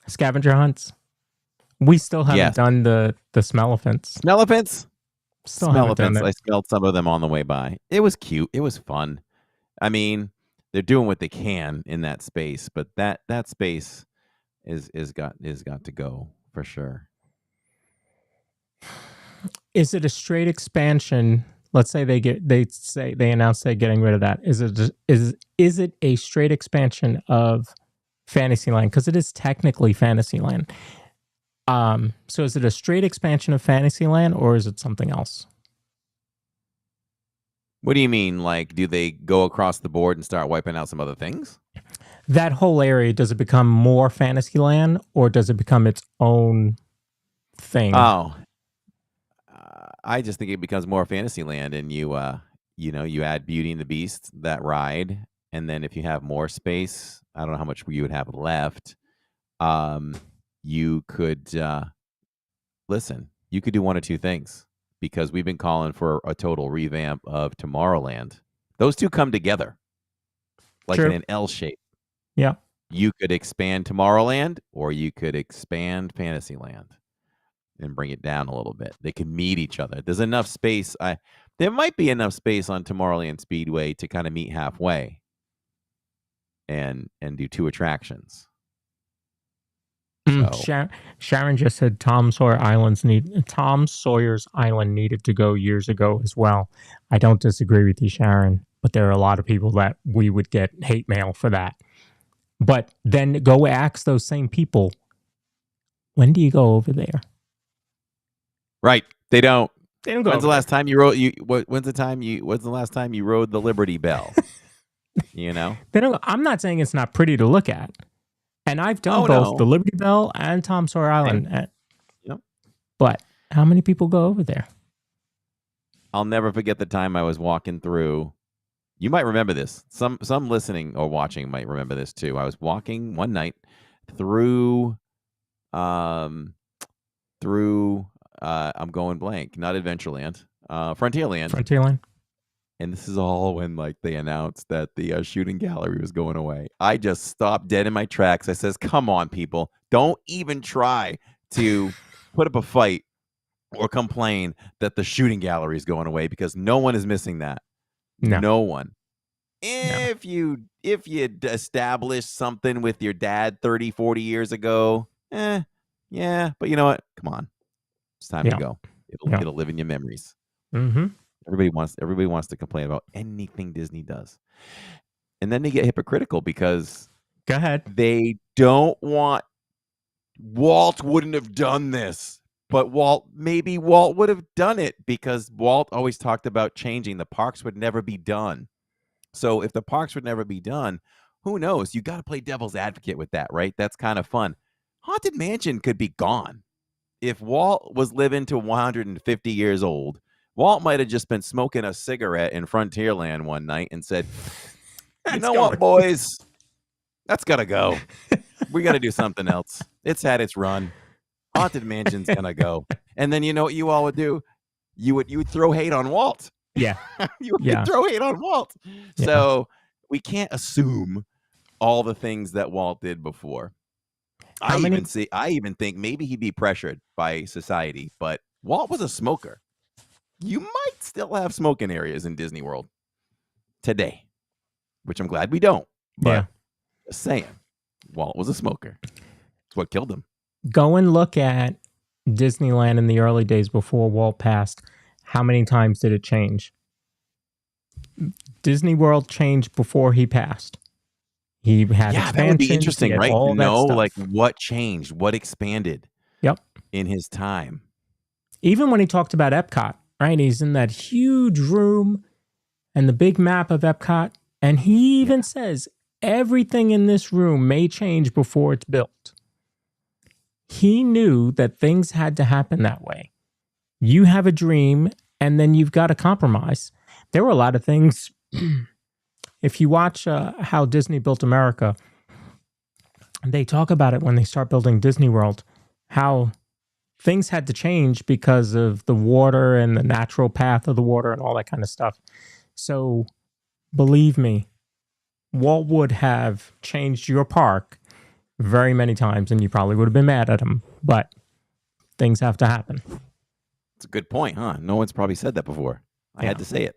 scavenger hunts? We still haven't done the Smellephants. Smellephants? Still haven't done it. I smelled some of them on the way by. It was cute. It was fun. I mean, they're doing what they can in that space, but that space is got to go for sure. Is it a straight expansion? Let's say they announce they're getting rid of that. Is it a straight expansion of Fantasyland? Because it is technically Fantasyland. So is it a straight expansion of Fantasyland or is it something else? What do you mean? Like, do they go across the board and start wiping out some other things? That whole area, does it become more Fantasyland or does it become its own thing? Oh, I just think it becomes more Fantasyland, and you add Beauty and the Beast, that ride, and then if you have more space, I don't know how much you would have left. You could you could do one of two things, because we've been calling for a total revamp of Tomorrowland. Those two come together like in an L shape. Yeah. You could expand Tomorrowland or you could expand Fantasyland and bring it down a little bit. They can meet each other. There's enough space. There might be enough space on Tomorrowland Speedway to kind of meet halfway and do two attractions. Sharon just said Tom Sawyer's Island needed to go years ago as well. I don't disagree with you, Sharon, but there are a lot of people that we would get hate mail for that. But then go ask those same people, when do you go over there? Right. They don't. They don't go. When's the last time you rode? When's the last time you rode the Liberty Bell? You know. They don't. I'm not saying it's not pretty to look at, and I've done both the Liberty Bell and Tom Sawyer Island. Yep. But how many people go over there? I'll never forget the time I was walking through. You might remember this. Some listening or watching might remember this too. I was walking one night through I'm going blank, not Adventureland, Frontierland. And this is all when like they announced that the shooting gallery was going away. I just stopped dead in my tracks. I says, come on, people. Don't even try to put up a fight or complain that the shooting gallery is going away because no one is missing that. No one. If you established something with your dad 30, 40 years ago, yeah. But you know what? Come on. It's time to go. It'll live in your memories. Mm-hmm. Everybody wants to complain about anything Disney does. And then they get hypocritical because go ahead. They don't want Walt wouldn't have done this. But maybe Walt would have done it because Walt always talked about changing. The parks would never be done. So if the parks would never be done, who knows? You got to play devil's advocate with that, right? That's kind of fun. Haunted Mansion could be gone. If Walt was living to 150 years old, Walt might have just been smoking a cigarette in Frontierland one night and said, you know what, boys? That's got to go. We got to do something else. It's had its run. Haunted Mansion's gonna go, and then you know what you all would do? You would throw hate on Walt. Yeah, you would throw hate on Walt. Yeah. So we can't assume all the things that Walt did before. I even think maybe he'd be pressured by society, but Walt was a smoker. You might still have smoking areas in Disney World today, which I'm glad we don't. But just saying, Walt was a smoker. It's what killed him. Go and look at Disneyland in the early days before Walt passed. How many times did it change? Disney World changed before he passed. He had expansions. That would be interesting, right? Like what changed, what expanded. Yep. In his time. Even when he talked about Epcot, right? He's in that huge room and the big map of Epcot, and he even says everything in this room may change before it's built. He knew that things had to happen that way. You have a dream, and then you've got to compromise. There were a lot of things. If you watch how Disney built America, they talk about it when they start building Disney World, how things had to change because of the water and the natural path of the water and all that kind of stuff. So believe me, Walt would have changed your park very many times, and you probably would have been mad at him, but things have to happen. It's a good point, huh? No one's probably said that before. I had to say it.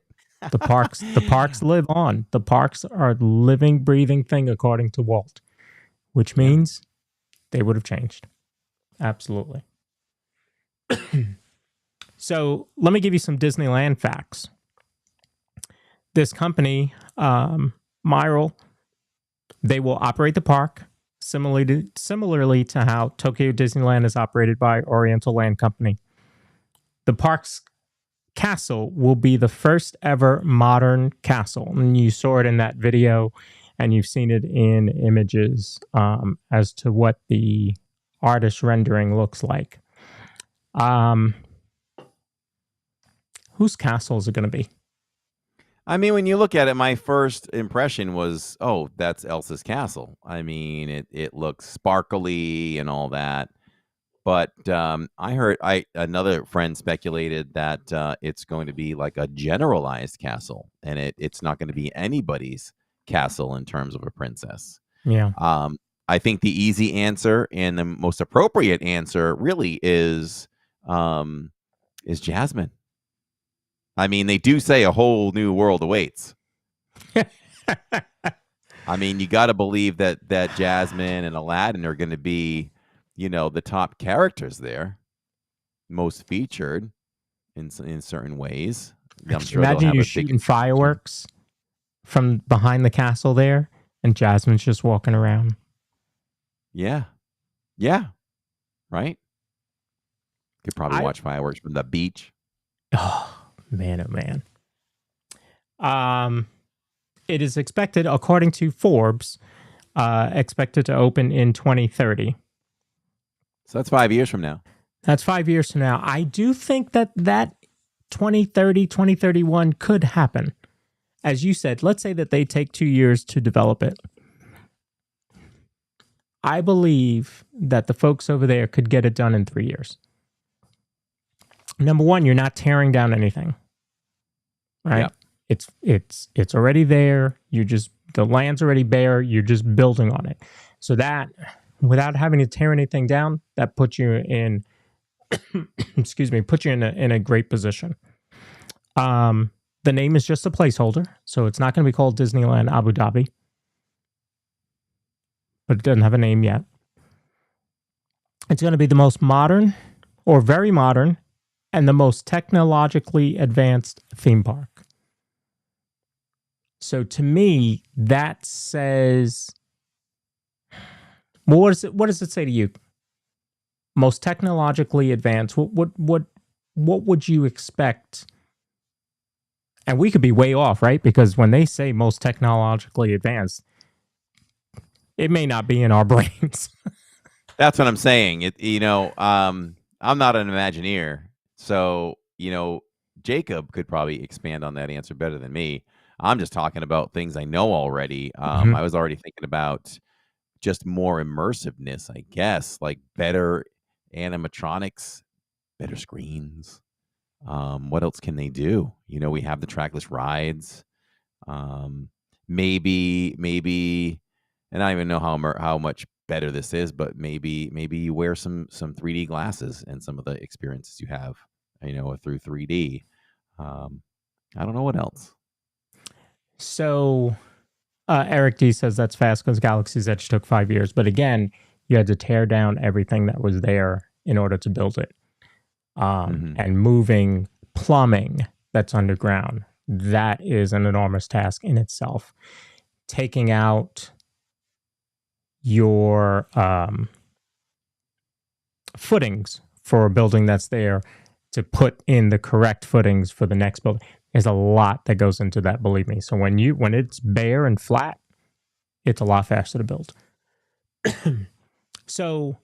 The parks live on. The parks are a living, breathing thing according to Walt, which means they would have changed. Absolutely. So let me give you some Disneyland facts. This company, Myral, they will operate the park similarly to how Tokyo Disneyland is operated by Oriental Land Company. The park's castle will be the first ever modern castle. And you saw it in that video, and you've seen it in images as to what the artist rendering looks like. Whose castle is it going to be? I mean, when you look at it, my first impression was, oh, that's Elsa's castle. I mean, it looks sparkly and all that. But I heard another friend speculated that it's going to be like a generalized castle, and it's not going to be anybody's castle in terms of a princess. Yeah. I think the easy answer and the most appropriate answer really is Jasmine. I mean, they do say a whole new world awaits. I mean, you got to believe that Jasmine and Aladdin are going to be, the top characters there, most featured in certain ways. I'm sure imagine you shooting fireworks from behind the castle there, and Jasmine's just walking around. Yeah, right. Could probably watch fireworks from the beach. Oh man! It is expected, according to Forbes, expected to open in 2030. So that's 5 years from now. That's 5 years from now. I do think that 2030, 2031 could happen. As you said, let's say that they take 2 years to develop it. I believe that the folks over there could get it done in 3 years. Number one, you're not tearing down anything, right? It's already there. The land's already bare. You're just building on it. So that, without having to tear anything down, that puts you in, puts you in a great position. The name is just a placeholder, so it's not going to be called Disneyland Abu Dhabi, but it doesn't have a name yet. It's going to be the most modern, or very modern, and the most technologically advanced theme park. So to me, that says, what does it say to you? Most technologically advanced. What would you expect? And we could be way off, right? Because when they say most technologically advanced, it may not be in our brains. That's what I'm saying. I'm not an Imagineer, so Jacob could probably expand on that answer better than me. I'm just talking about things I know already. I was already thinking about just more immersiveness, I guess, like better animatronics, better screens. What else can they do? We have the trackless rides. Maybe, and I don't even know how much better this is, but maybe you wear some 3D glasses in some of the experiences you have, through 3D. I don't know what else. So Eric D says that's fast because Galaxy's Edge took 5 years. But again, you had to tear down everything that was there in order to build it. And moving plumbing that's underground, that is an enormous task in itself. Taking out your footings for a building that's there to put in the correct footings for the next building. There's a lot that goes into that, believe me. So when it's bare and flat, it's a lot faster to build. So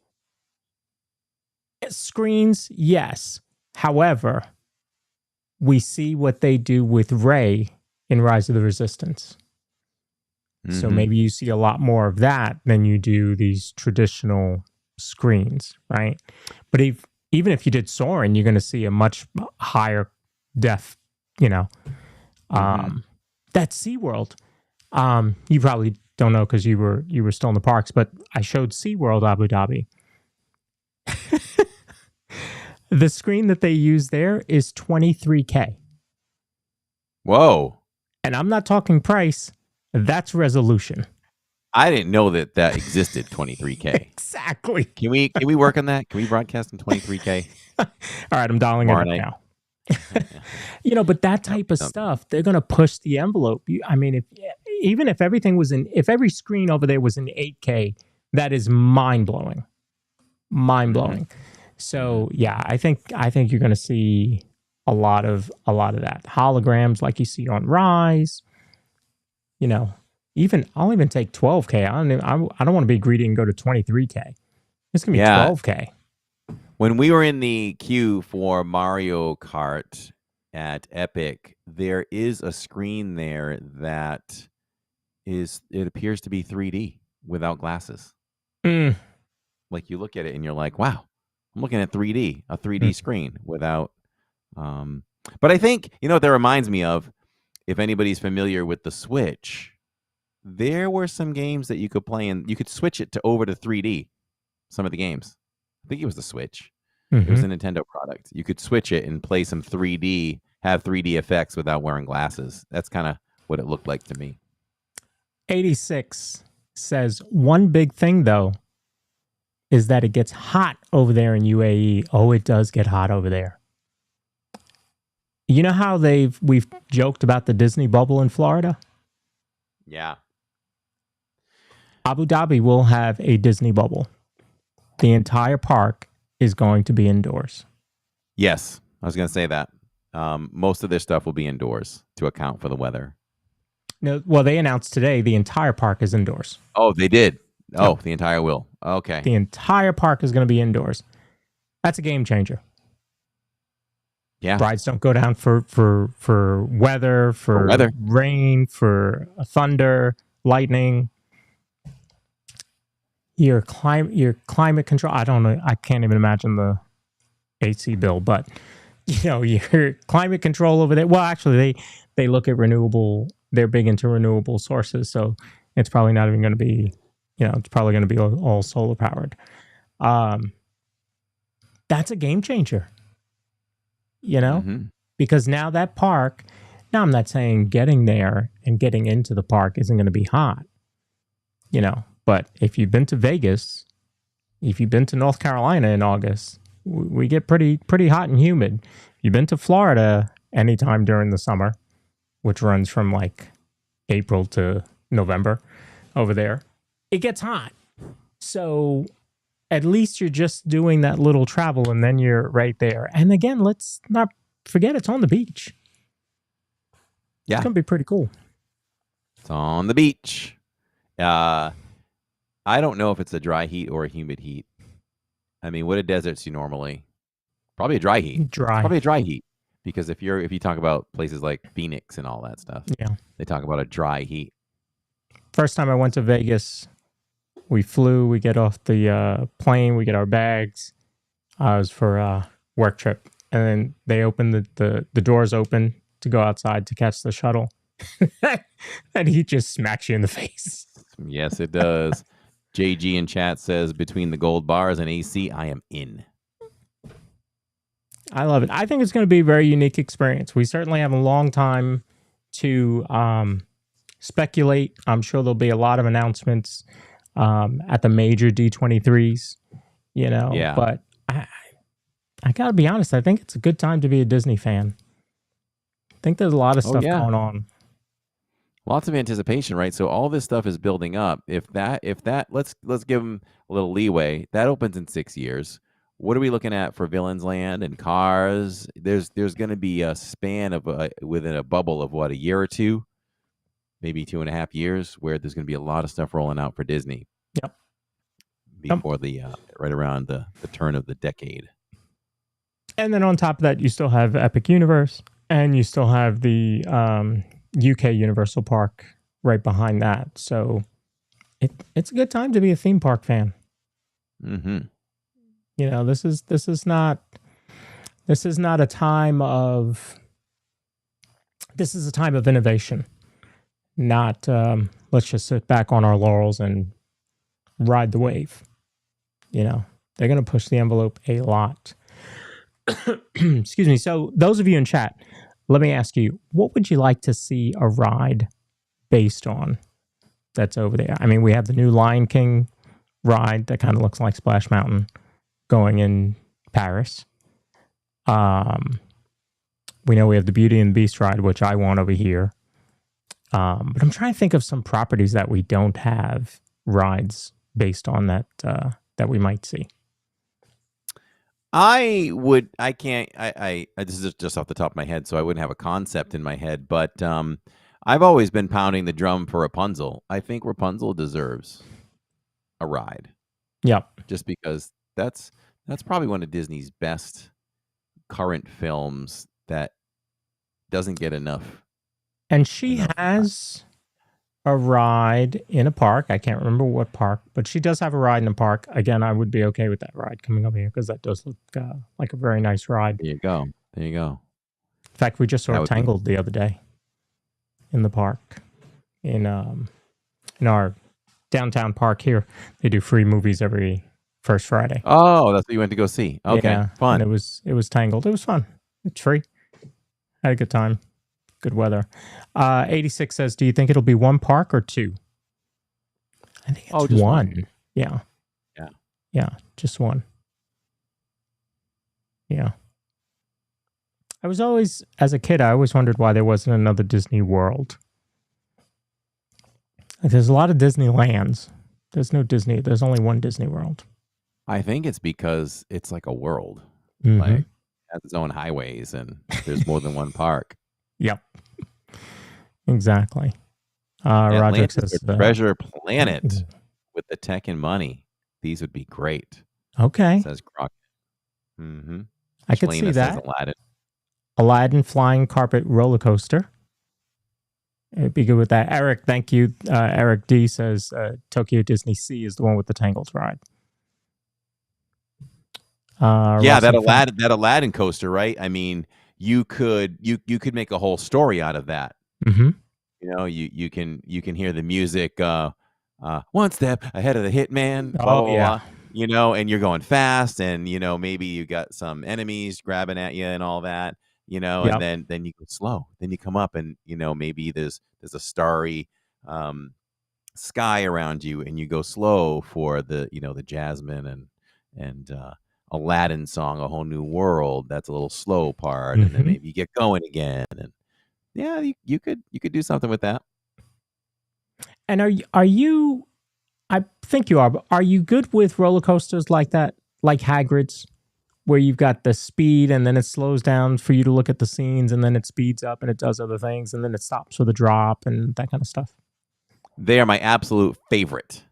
screens, yes. However, we see what they do with Rey in Rise of the Resistance. So maybe you see a lot more of that than you do these traditional screens, right? But even if you did Soarin', you're going to see a much higher def. That's SeaWorld. You probably don't know because you were still in the parks, but I showed SeaWorld Abu Dhabi. The screen that they use there is 23K. Whoa. And I'm not talking price, that's resolution. I didn't know that existed, 23K. Exactly. Can we work on that? Can we broadcast in 23K? All right, I'm dialing it up now. But that type of stuff, they're going to push the envelope. If everything was if every screen over there was in 8K, that is mind-blowing. So yeah, I think you're going to see a lot of that. Holograms like you see on Rise. I'll even take 12K. I don't want to be greedy and go to 23K. It's going to be 12K. When we were in the queue for Mario Kart at Epic, there is a screen there that it appears to be 3D without glasses. Like you look at it and you're like, wow, I'm looking at a 3D screen without. But I think, what that reminds me of, if anybody's familiar with the Switch, there were some games that you could play and you could switch it over to 3D. Some of the games. I think it was the Switch. It was a Nintendo product. You could switch it and play some 3D, have 3D effects without wearing glasses. That's kind of what it looked like to me. 86 says, one big thing, though, is that it gets hot over there in UAE. Oh, it does get hot over there. You know how we've joked about the Disney bubble in Florida? Yeah. Abu Dhabi will have a Disney bubble. The entire park is going to be indoors. Yes, I was going to say that. Most of their stuff will be indoors to account for the weather. No, well, they announced today the entire park is indoors. Oh, they did? Oh, the entire will. Okay. The entire park is going to be indoors. That's a game changer. Yeah. Rides don't go down for weather, for rain, for thunder, lightning. Your climate control. I don't know. I can't even imagine the AC bill, but your climate control over there. Well, actually, they look at renewable. They're big into renewable sources, so it's probably not even going to be, it's probably going to be all solar powered. That's a game changer, because now that park. Now I'm not saying getting there and getting into the park isn't going to be hot, but if you've been to Vegas, if you've been to North Carolina in August, we get pretty hot and humid. If you've been to Florida anytime during the summer, which runs from like April to November over there, it gets hot. So at least you're just doing that little travel and then you're right there. And again, let's not forget it's on the beach. Yeah. It's going to be pretty cool. It's on the beach. I don't know if it's a dry heat or a humid heat. I mean, what do deserts do normally? Probably a dry heat. Probably a dry heat. Because if you talk about places like Phoenix and all that stuff, they talk about a dry heat. First time I went to Vegas, we flew, we get off the plane, we get our bags. It was for a work trip. And then they open the doors open to go outside to catch the shuttle. And he just smacks you in the face. Yes, it does. JG in chat says, between the gold bars and AC, I am in. I love it. I think it's going to be a very unique experience. We certainly have a long time to speculate. I'm sure there'll be a lot of announcements at the major D23s, but I got to be honest. I think it's a good time to be a Disney fan. I think there's a lot of stuff going on. Lots of anticipation, right? So all this stuff is building up. If that, let's give them a little leeway. That opens in 6 years. What are we looking at for Villains Land and Cars? There's going to be a span of within a bubble of a year or two, maybe 2.5 years, where there's going to be a lot of stuff rolling out for Disney. Yep. Before right around the turn of the decade. And then on top of that, you still have Epic Universe, and you still have the UK Universal Park right behind that. So it's a good time to be a theme park fan. Mm-hmm. This is not a time of. This is a time of innovation, not let's just sit back on our laurels and ride the wave. They're going to push the envelope a lot. Excuse me. So those of you in chat, let me ask you, what would you like to see a ride based on that's over there? I mean, we have the new Lion King ride that kind of looks like Splash Mountain going in Paris. We know we have the Beauty and the Beast ride, which I want over here. But I'm trying to think of some properties that we don't have rides based on that we might see. This is just off the top of my head, so I wouldn't have a concept in my head, but I've always been pounding the drum for Rapunzel. I think Rapunzel deserves a ride. Yep. Just because that's probably one of Disney's best current films that doesn't get enough. And she has a ride in a park. I can't remember what park, but she does have a ride in a park. Again, I would be okay with that ride coming over here because that does look like a very nice ride. There you go. In fact, we just saw Tangled the other day in the park. In our downtown park here, they do free movies every first Friday. Oh, that's what you went to go see. Okay, yeah, fun. And it was Tangled. It was fun. It's free. Had a good time. Good weather. 86 says, do you think it'll be one park or two? I think it's just one. Yeah. Yeah. Yeah, just one. Yeah. As a kid, I always wondered why there wasn't another Disney World. Like, there's a lot of Disneylands. There's no Disney. There's only one Disney World. I think it's because it's like a world. Mm-hmm. Like, it has its own highways and there's more than one park. Yep. Exactly. Roger says a treasure planet with the tech and money. These would be great. Okay. Says Crockett. Mm-hmm. I could see that. Aladdin. Aladdin flying carpet roller coaster. It'd be good with that. Eric, thank you. Eric D says Tokyo Disney Sea is the one with the Tangled ride. Yeah, that Aladdin coaster, right? I mean, you could make a whole story out of that. Mm-hmm. You know, you can hear the music, one step ahead of the hitman, blah, Oh, blah, yeah. blah, you know, and you're going fast, and you know, maybe you got some enemies grabbing at you and all that, you know, Yep. and then you go slow, then you come up, and you know, maybe there's a starry sky around you, and you go slow for the, you know, the Jasmine and Aladdin song, A Whole New World. That's a little slow part, and then Mhm. maybe you get going again, and yeah, you could do something with that. And are you? I think you are. But are you good with roller coasters like that, like Hagrid's, where you've got the speed and then it slows down for you to look at the scenes, and then it speeds up and it does other things, and then it stops with a drop and that kind of stuff? They are my absolute favorite.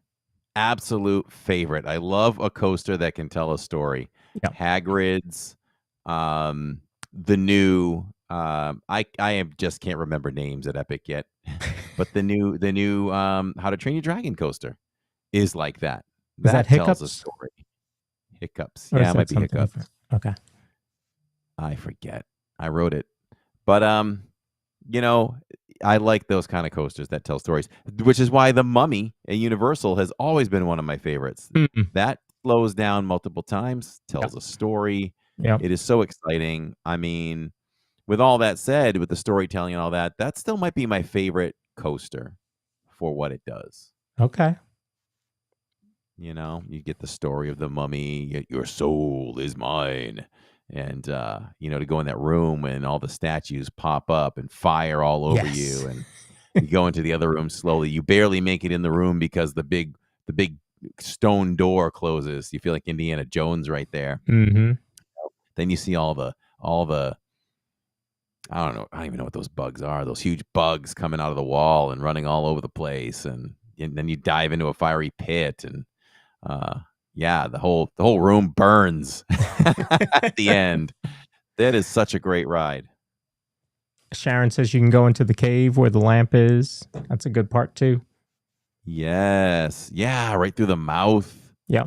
Absolute favorite. I love a coaster that can tell a story. Yep. Hagrid's, the new, I just can't remember names at Epic yet, but the new How to Train Your Dragon coaster is like that. Is that tells a Hiccups? story. Hiccups. Or Yeah, is it might that be something Hiccups. different? Okay. I forget. I wrote it. But you know, I like those kind of coasters that tell stories, which is why the Mummy at Universal has always been one of my favorites. Mm. That slows down multiple times, tells a story. Yep. It is so exciting. I mean, with all that said, with the storytelling and all that, that still might be my favorite coaster for what it does. Okay. You know, you get the story of the mummy, your soul is mine. And, you know, to go in that room and all the statues pop up and fire all over Yes. you. And you go into the other room slowly. You barely make it in the room because the big stone door closes. You feel like Indiana Jones right there. Mm-hmm. Then you see all the I don't know. I don't even know what those bugs are. Those huge bugs coming out of the wall and running all over the place. And then you dive into a fiery pit, and yeah, the whole room burns at the end. That is such a great ride. Sharon says you can go into the cave where the lamp is. That's a good part too. Yes. Yeah, right through the mouth. Yeah.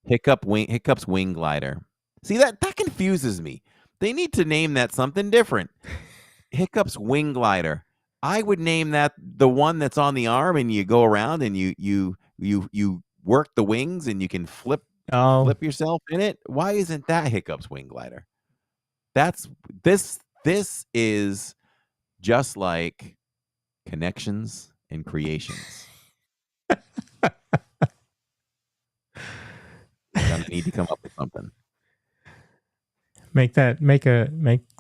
Hiccup's wing glider. See, that confuses me. They need to name that something different. Hiccup's wing glider. I would name that the one that's on the arm, and you go around and you work the wings, and you can flip yourself in it. Why isn't that Hiccup's wing glider? This is just like Connections and Creations. I need to come up with something. Make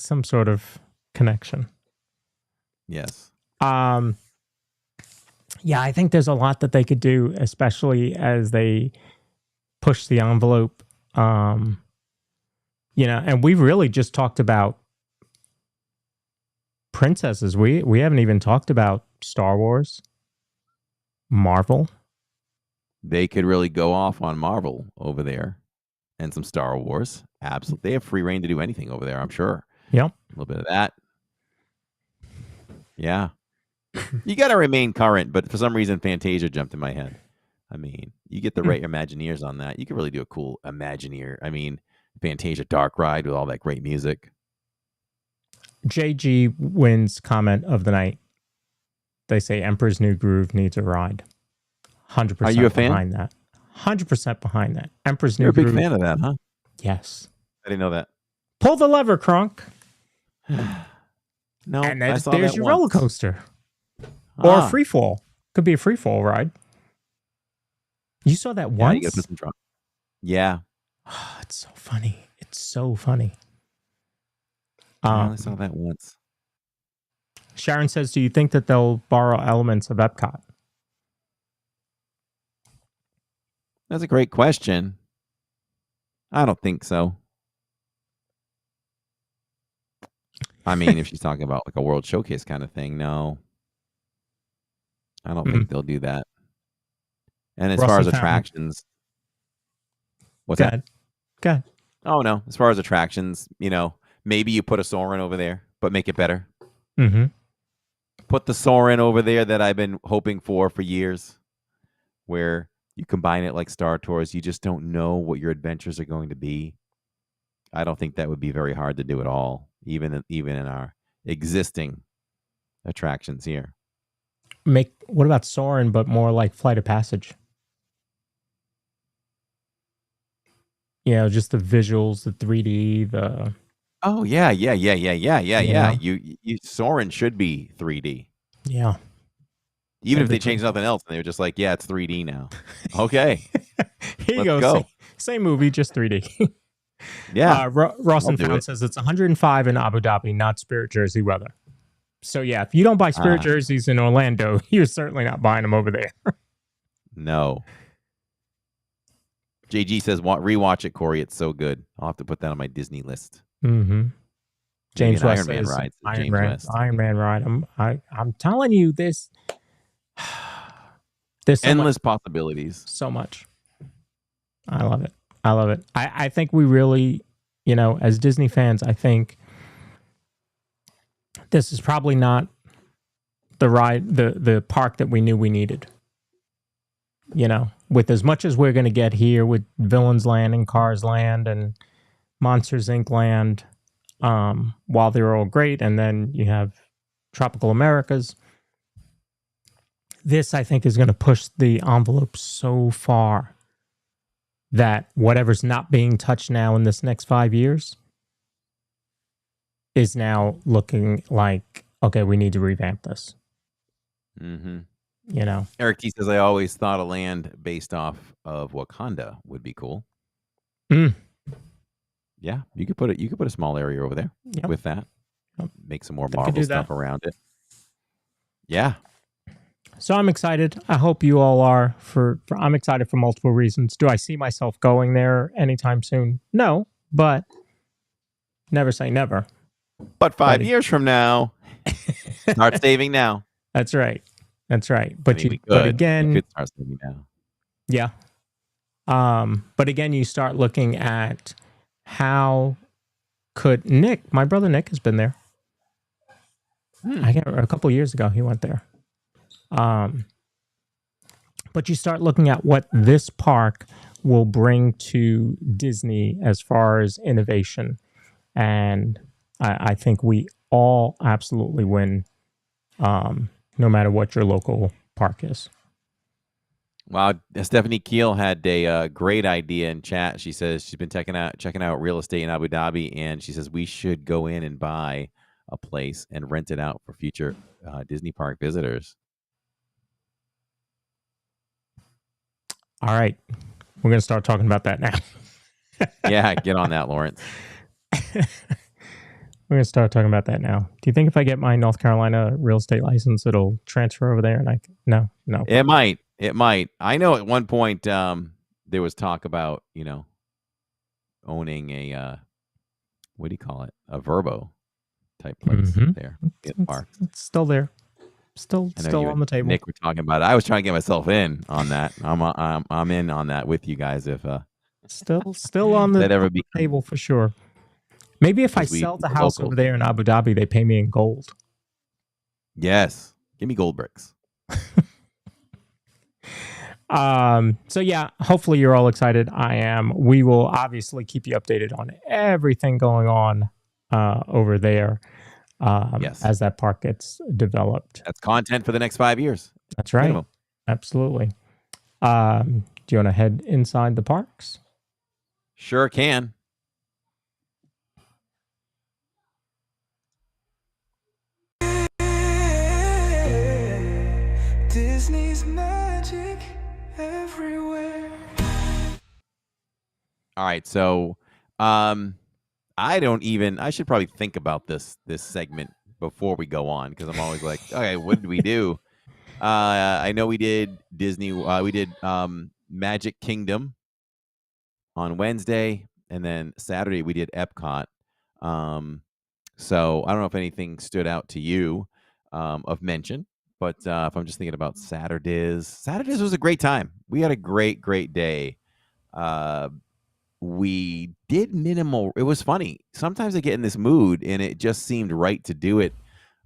some sort of connection. Yes. Yeah, I think there's a lot that they could do, especially as they push the envelope. You know, and we really just talked about princesses. We haven't even talked about Star Wars, Marvel. They could really go off on Marvel over there, and some Star Wars. Absolutely. They have free reign to do anything over there, I'm sure. Yep. A little bit of that. Yeah. You got to remain current, but for some reason, Fantasia jumped in my head. I mean, you get the right Imagineers on that. You could really do a cool Imagineer. I mean, Fantasia Dark Ride with all that great music. JG wins comment of the night. They say Emperor's New Groove needs a ride. 100% Are you a fan? behind that. 100% behind that. Emperor's New You're a big Groove. fan of that, huh? Yes. I didn't know that. Pull the lever, Kronk. No, And I then saw there's that your once. roller coaster. Or a Ah. free fall. Could be a free fall ride. You saw that Yeah, once? you gotta put some drunk. Yeah. Oh, it's so funny. It's so funny. I only saw that once. Sharon says, do you think that they'll borrow elements of Epcot? That's a great question. I don't think so. I mean, if she's talking about like a World Showcase kind of thing, no. I don't think they'll do that. And as far Rusty as Fountain. attractions, what's Go that? ahead. Go ahead. Oh no, as far as attractions, you know, maybe you put a Soarin' over there, but make it better. Mm-hmm. Put the Soarin' over there that I've been hoping for years, where you combine it like Star Tours. You just don't know what your adventures are going to be. I don't think that would be very hard to do at all. even in our existing attractions here. What about Soarin', but more like Flight of Passage? Just the visuals, the 3D, the. Oh yeah. Yeah. You Soarin' should be 3D. Yeah. Even if they change nothing else, and they were just like, yeah, it's 3D now. Okay. Here you Let's go. Same movie, just 3D. Yeah. Ross and I'll do Found it. says it's 105 in Abu Dhabi, not Spirit Jersey weather. So yeah, if you don't buy Spirit jerseys in Orlando, you're certainly not buying them over there. No. JG says, rewatch it, Corey. It's so good. I'll have to put that on my Disney list. Mm-hmm. James Maybe an West Iron Man says ride. James West. Iron Man ride. I'm telling you this. There's so endless possibilities. So much. I love it. I think we really, as Disney fans, I think this is probably not the ride, the park that we knew we needed. With as much as we're going to get here with Villains Land and Cars Land and Monsters Inc. Land, while they're all great, and then you have Tropical Americas. This, I think, is going to push the envelope so far that whatever's not being touched now in this next 5 years is now looking like, okay, we need to revamp this. Mm-hmm. Eric T says, I always thought a land based off of Wakanda would be cool. Yeah, you could put a small area over there with that. Make some more Marvel stuff around it. Yeah. So I'm excited. I hope you all are. I'm excited for multiple reasons. Do I see myself going there anytime soon? No, but never say never. But 5 years from now, start saving now. That's right. But but again, we could start saving now. Yeah. But again, you start looking at how could my brother Nick has been there. A couple years ago, he went there. But you start looking at what this park will bring to Disney as far as innovation. And I think we all absolutely win, no matter what your local park is. Wow, Stephanie Keel had a great idea in chat. She says she's been checking out real estate in Abu Dhabi, and she says we should go in and buy a place and rent it out for future Disney park visitors. All right, we're going to start talking about that now. Yeah, get on that, Lawrence. We're going to start talking about that now. Do you think if I get my North Carolina real estate license, it'll transfer over there? And no. It might. I know at one point there was talk about, owning a, what do you call it? A Verbo type place there in the park. It's still there. Still on the table. Nick, we're talking about it. I was trying to get myself in on that. I'm in on that with you guys. If still on the table for sure. Maybe if I sell the house over there in Abu Dhabi, they pay me in gold. Yes, give me gold bricks. So yeah, hopefully you're all excited. I am. We will obviously keep you updated on everything going on over there. Yes. As that park gets developed. That's content for the next 5 years. That's right. Minimum. Absolutely. Do you want to head inside the parks? Sure can. Disney's magic everywhere. All right, so I should probably think about this segment before we go on, because I'm always like, okay, what did we do? I know we did Disney. We did Magic Kingdom on Wednesday, and then Saturday we did Epcot. So I don't know if anything stood out to you of mention, but if I'm just thinking about Saturdays was a great time. We had a great day. We did minimal. It was funny. Sometimes I get in this mood, and it just seemed right to do it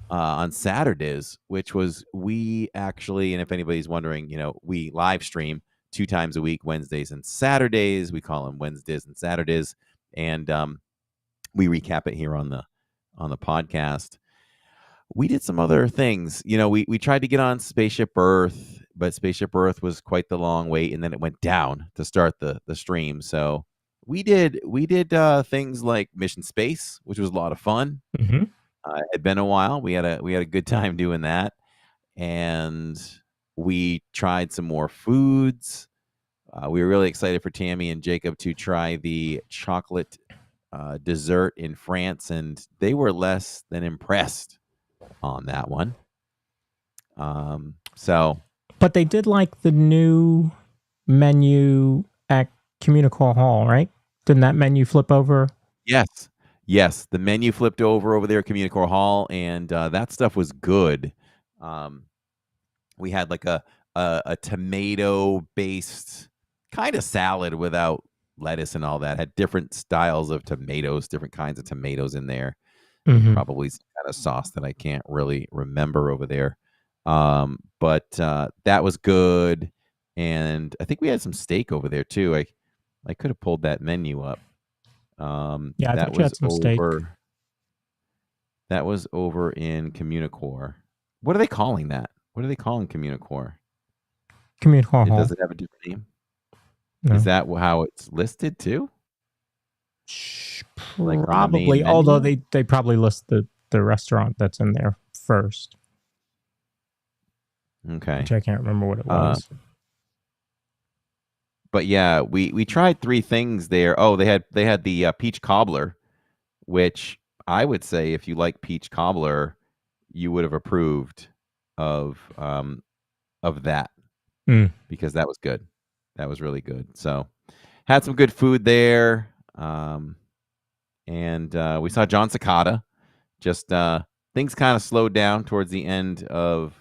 on Saturdays, which was we actually, and if anybody's wondering, we live stream 2 times a week, Wednesdays and Saturdays. We call them Wednesdays and Saturdays, and we recap it here on the on the podcast. We did some other things. We tried to get on Spaceship Earth, but Spaceship Earth was quite the long wait, and then it went down to start the stream. So we did things like Mission Space, which was a lot of fun. Mm-hmm. It had been a while. We had a good time doing that, and we tried some more foods. We were really excited for Tammy and Jacob to try the chocolate dessert in France, and they were less than impressed on that one. But they did like the new menu at Communicore Hall, right? Didn't that menu flip over? Yes, the menu flipped over there at Communicore Hall, and that stuff was good. We had like a tomato-based kind of salad without lettuce and all that. Had different styles of tomatoes, different kinds of tomatoes in there. Mm-hmm. Probably some kind of sauce that I can't really remember over there. But that was good. And I think we had some steak over there too. I could have pulled that menu up. Yeah, I thought you had some steak. That was over in Communicore. What are they calling that? What are they calling Communicore? Communicore Hall. Does it have a different name? No. Is that how it's listed too? Probably, although they probably list the restaurant that's in there first. Okay. Which I can't remember what it was. But yeah, we tried 3 things there. Oh, they had the peach cobbler, which I would say if you like peach cobbler, you would have approved of that because that was good. That was really good. So had some good food there. And we saw John Cicada. Just things kind of slowed down towards the end of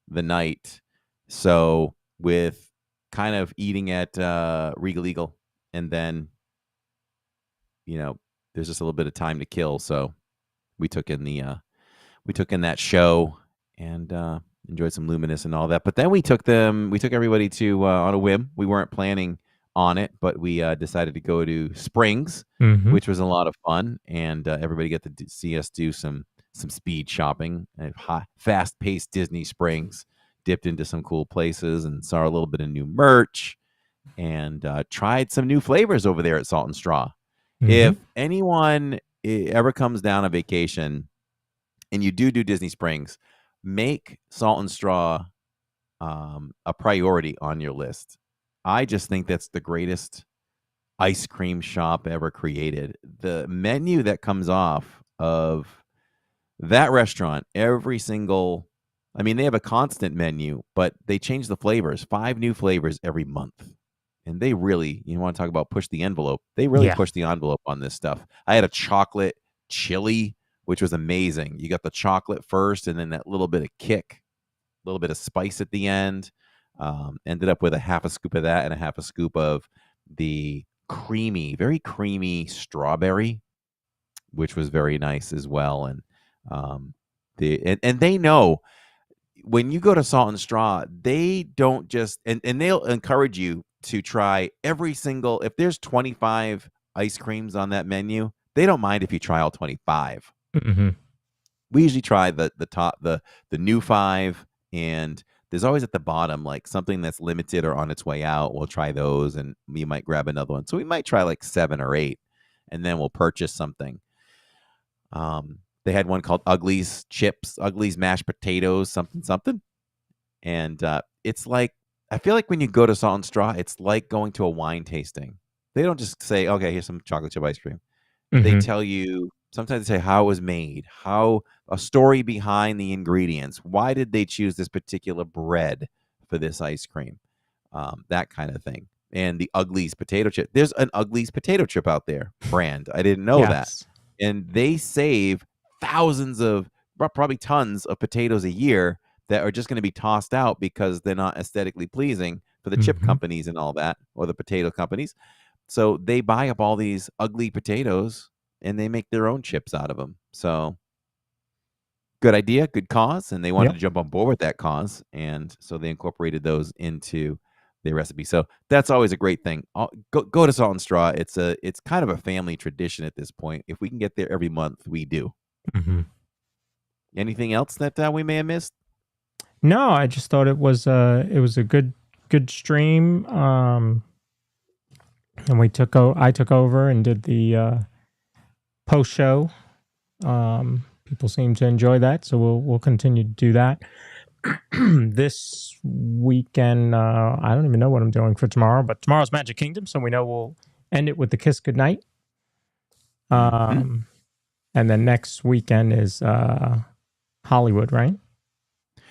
the night. So with kind of eating at Regal Eagle, and then there's just a little bit of time to kill. So we took in that show and enjoyed some Luminous and all that. But then we took everybody to on a whim. We weren't planning on it, but we decided to go to Springs, which was a lot of fun, and everybody got to see us do some speed shopping at fast-paced Disney Springs. Dipped into some cool places and saw a little bit of new merch, and tried some new flavors over there at Salt and Straw. If anyone ever comes down on vacation and you do Disney Springs, make Salt and Straw a priority on your list. I just think that's the greatest ice cream shop ever created. The menu that comes off of that restaurant, they have a constant menu, but they change the flavors, 5 new flavors every month. And they really, you want to talk about push the envelope. They really push the envelope on this stuff. I had a chocolate chili, which was amazing. You got the chocolate first and then that little bit of kick, a little bit of spice at the end. Ended up with a half a scoop of that and a half a scoop of the very creamy strawberry, which was very nice as well. And they know when you go to Salt and Straw, they don't just and they'll encourage you to try every single. If there's 25 ice creams on that menu, they don't mind if you try all 25. We usually try the top, the new 5, and there's always at the bottom like something that's limited or on its way out. We'll try those, and we might grab another one. So we might try like 7 or 8, and then we'll purchase something. They had one called Ugly's Chips, Ugly's Mashed Potatoes, something. And it's like, I feel like when you go to Salt and Straw, it's like going to a wine tasting. They don't just say, okay, here's some chocolate chip ice cream. They tell you, sometimes they say how it was made, how a story behind the ingredients. Why did they choose this particular bread for this ice cream? That kind of thing. And the Ugly's potato chip. There's an Ugly's potato chip out there brand. I didn't know that. And they save thousands of, probably tons of potatoes a year that are just going to be tossed out because they're not aesthetically pleasing for the chip companies and all that, or the potato companies. So they buy up all these ugly potatoes and they make their own chips out of them. So good idea, good cause. And they wanted to jump on board with that cause. And so they incorporated those into their recipe. So that's always a great thing. Go to Salt and Straw. It's kind of a family tradition at this point. If we can get there every month, we do. Mm-hmm. Anything else that we may have missed? No, I just thought it was a good stream. And I took over and did the post show. People seem to enjoy that, so we'll continue to do that. This weekend, I don't even know what I'm doing for tomorrow, but tomorrow's Magic Kingdom, so we know we'll end it with the Kiss Goodnight. And then next weekend is Hollywood, right?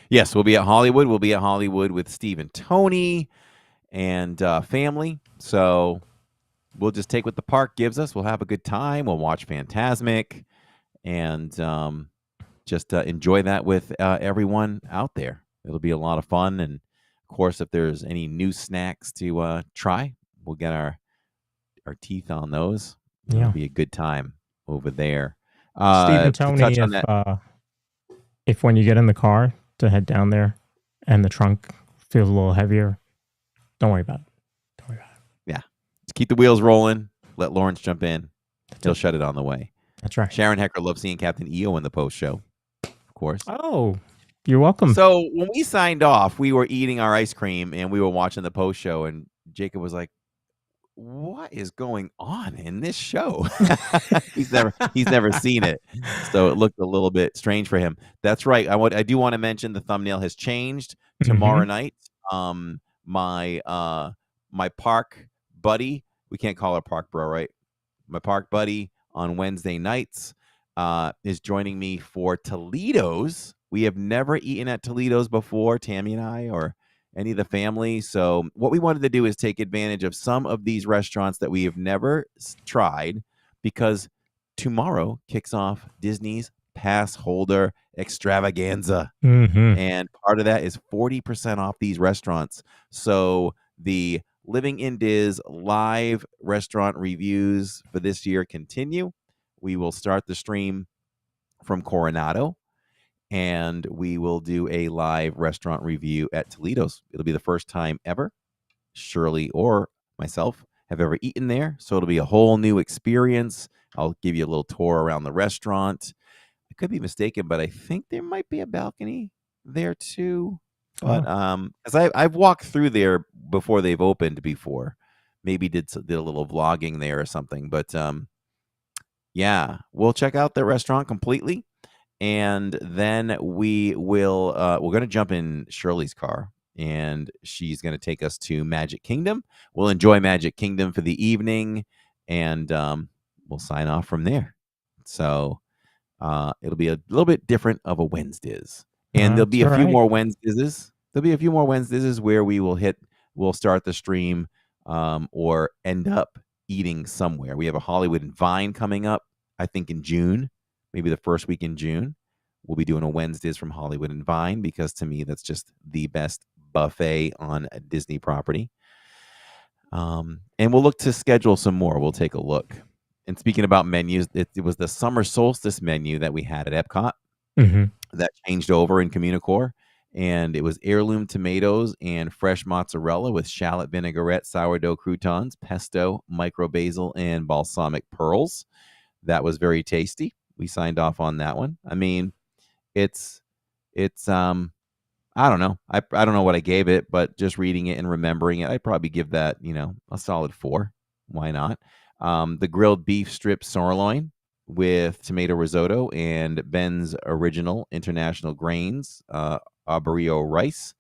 Yes, we'll be at Hollywood. We'll be at Hollywood with Steve and Tony and family. So we'll just take what the park gives us. We'll have a good time. We'll watch Fantasmic and just enjoy that with everyone out there. It'll be a lot of fun. And, of course, if there's any new snacks to try, we'll get our teeth on those. Yeah. It'll be a good time over there. Steve and Tony, if when you get in the car to head down there and the trunk feels a little heavier, don't worry about it. Yeah. Just keep the wheels rolling. Let Lawrence jump in. He'll shut it on the way. That's right. Sharon Hecker loves seeing Captain EO in the post show, of course. Oh, you're welcome. So when we signed off, we were eating our ice cream and we were watching the post show, and Jacob was like, "What is going on in this show?" he's never seen it, so it looked a little bit strange for him. That's right. I do want to mention the thumbnail has changed. Tomorrow night, my park buddy, we can't call her Park Bro, right? My park buddy on Wednesday nights is joining me for Toledo's. We have never eaten at Toledo's before, Tammy and I, or any of the family. So what we wanted to do is take advantage of some of these restaurants that we have never tried, because tomorrow kicks off Disney's pass holder extravaganza. And part of that is 40% off these restaurants. So the Living in Diz live restaurant reviews for this year continue. We will start the stream from Coronado, and we will do a live restaurant review at Toledo's. It'll be the first time ever Shirley or myself have ever eaten there, so it'll be a whole new experience. I'll give you a little tour around the restaurant. I could be mistaken, but I think there might be a balcony there too. But as I've walked through there before they've opened before, maybe did a little vlogging there or something. But yeah, we'll check out the restaurant completely. And then we're going to jump in Shirley's car, and she's going to take us to Magic Kingdom. We'll enjoy Magic Kingdom for the evening, and we'll sign off from there. So it'll be a little bit different of a Wednesdays. And there'll be a few more Wednesdays. There'll be a few more Wednesdays where we'll start the stream or end up eating somewhere. We have a Hollywood and Vine coming up, I think in June. Maybe the first week in June, we'll be doing a Wednesdays from Hollywood and Vine, because to me, that's just the best buffet on a Disney property. And we'll look to schedule some more. We'll take a look. And speaking about menus, it was the summer solstice menu that we had at Epcot that changed over in Communicore. And it was heirloom tomatoes and fresh mozzarella with shallot vinaigrette, sourdough croutons, pesto, micro basil, and balsamic pearls. That was very tasty. We signed off on that one. I mean, it's I don't know. I don't know what I gave it, but just reading it and remembering it, I'd probably give that, a solid 4. Why not? The grilled beef strip sirloin with tomato risotto and Ben's original international grains, arborio rice,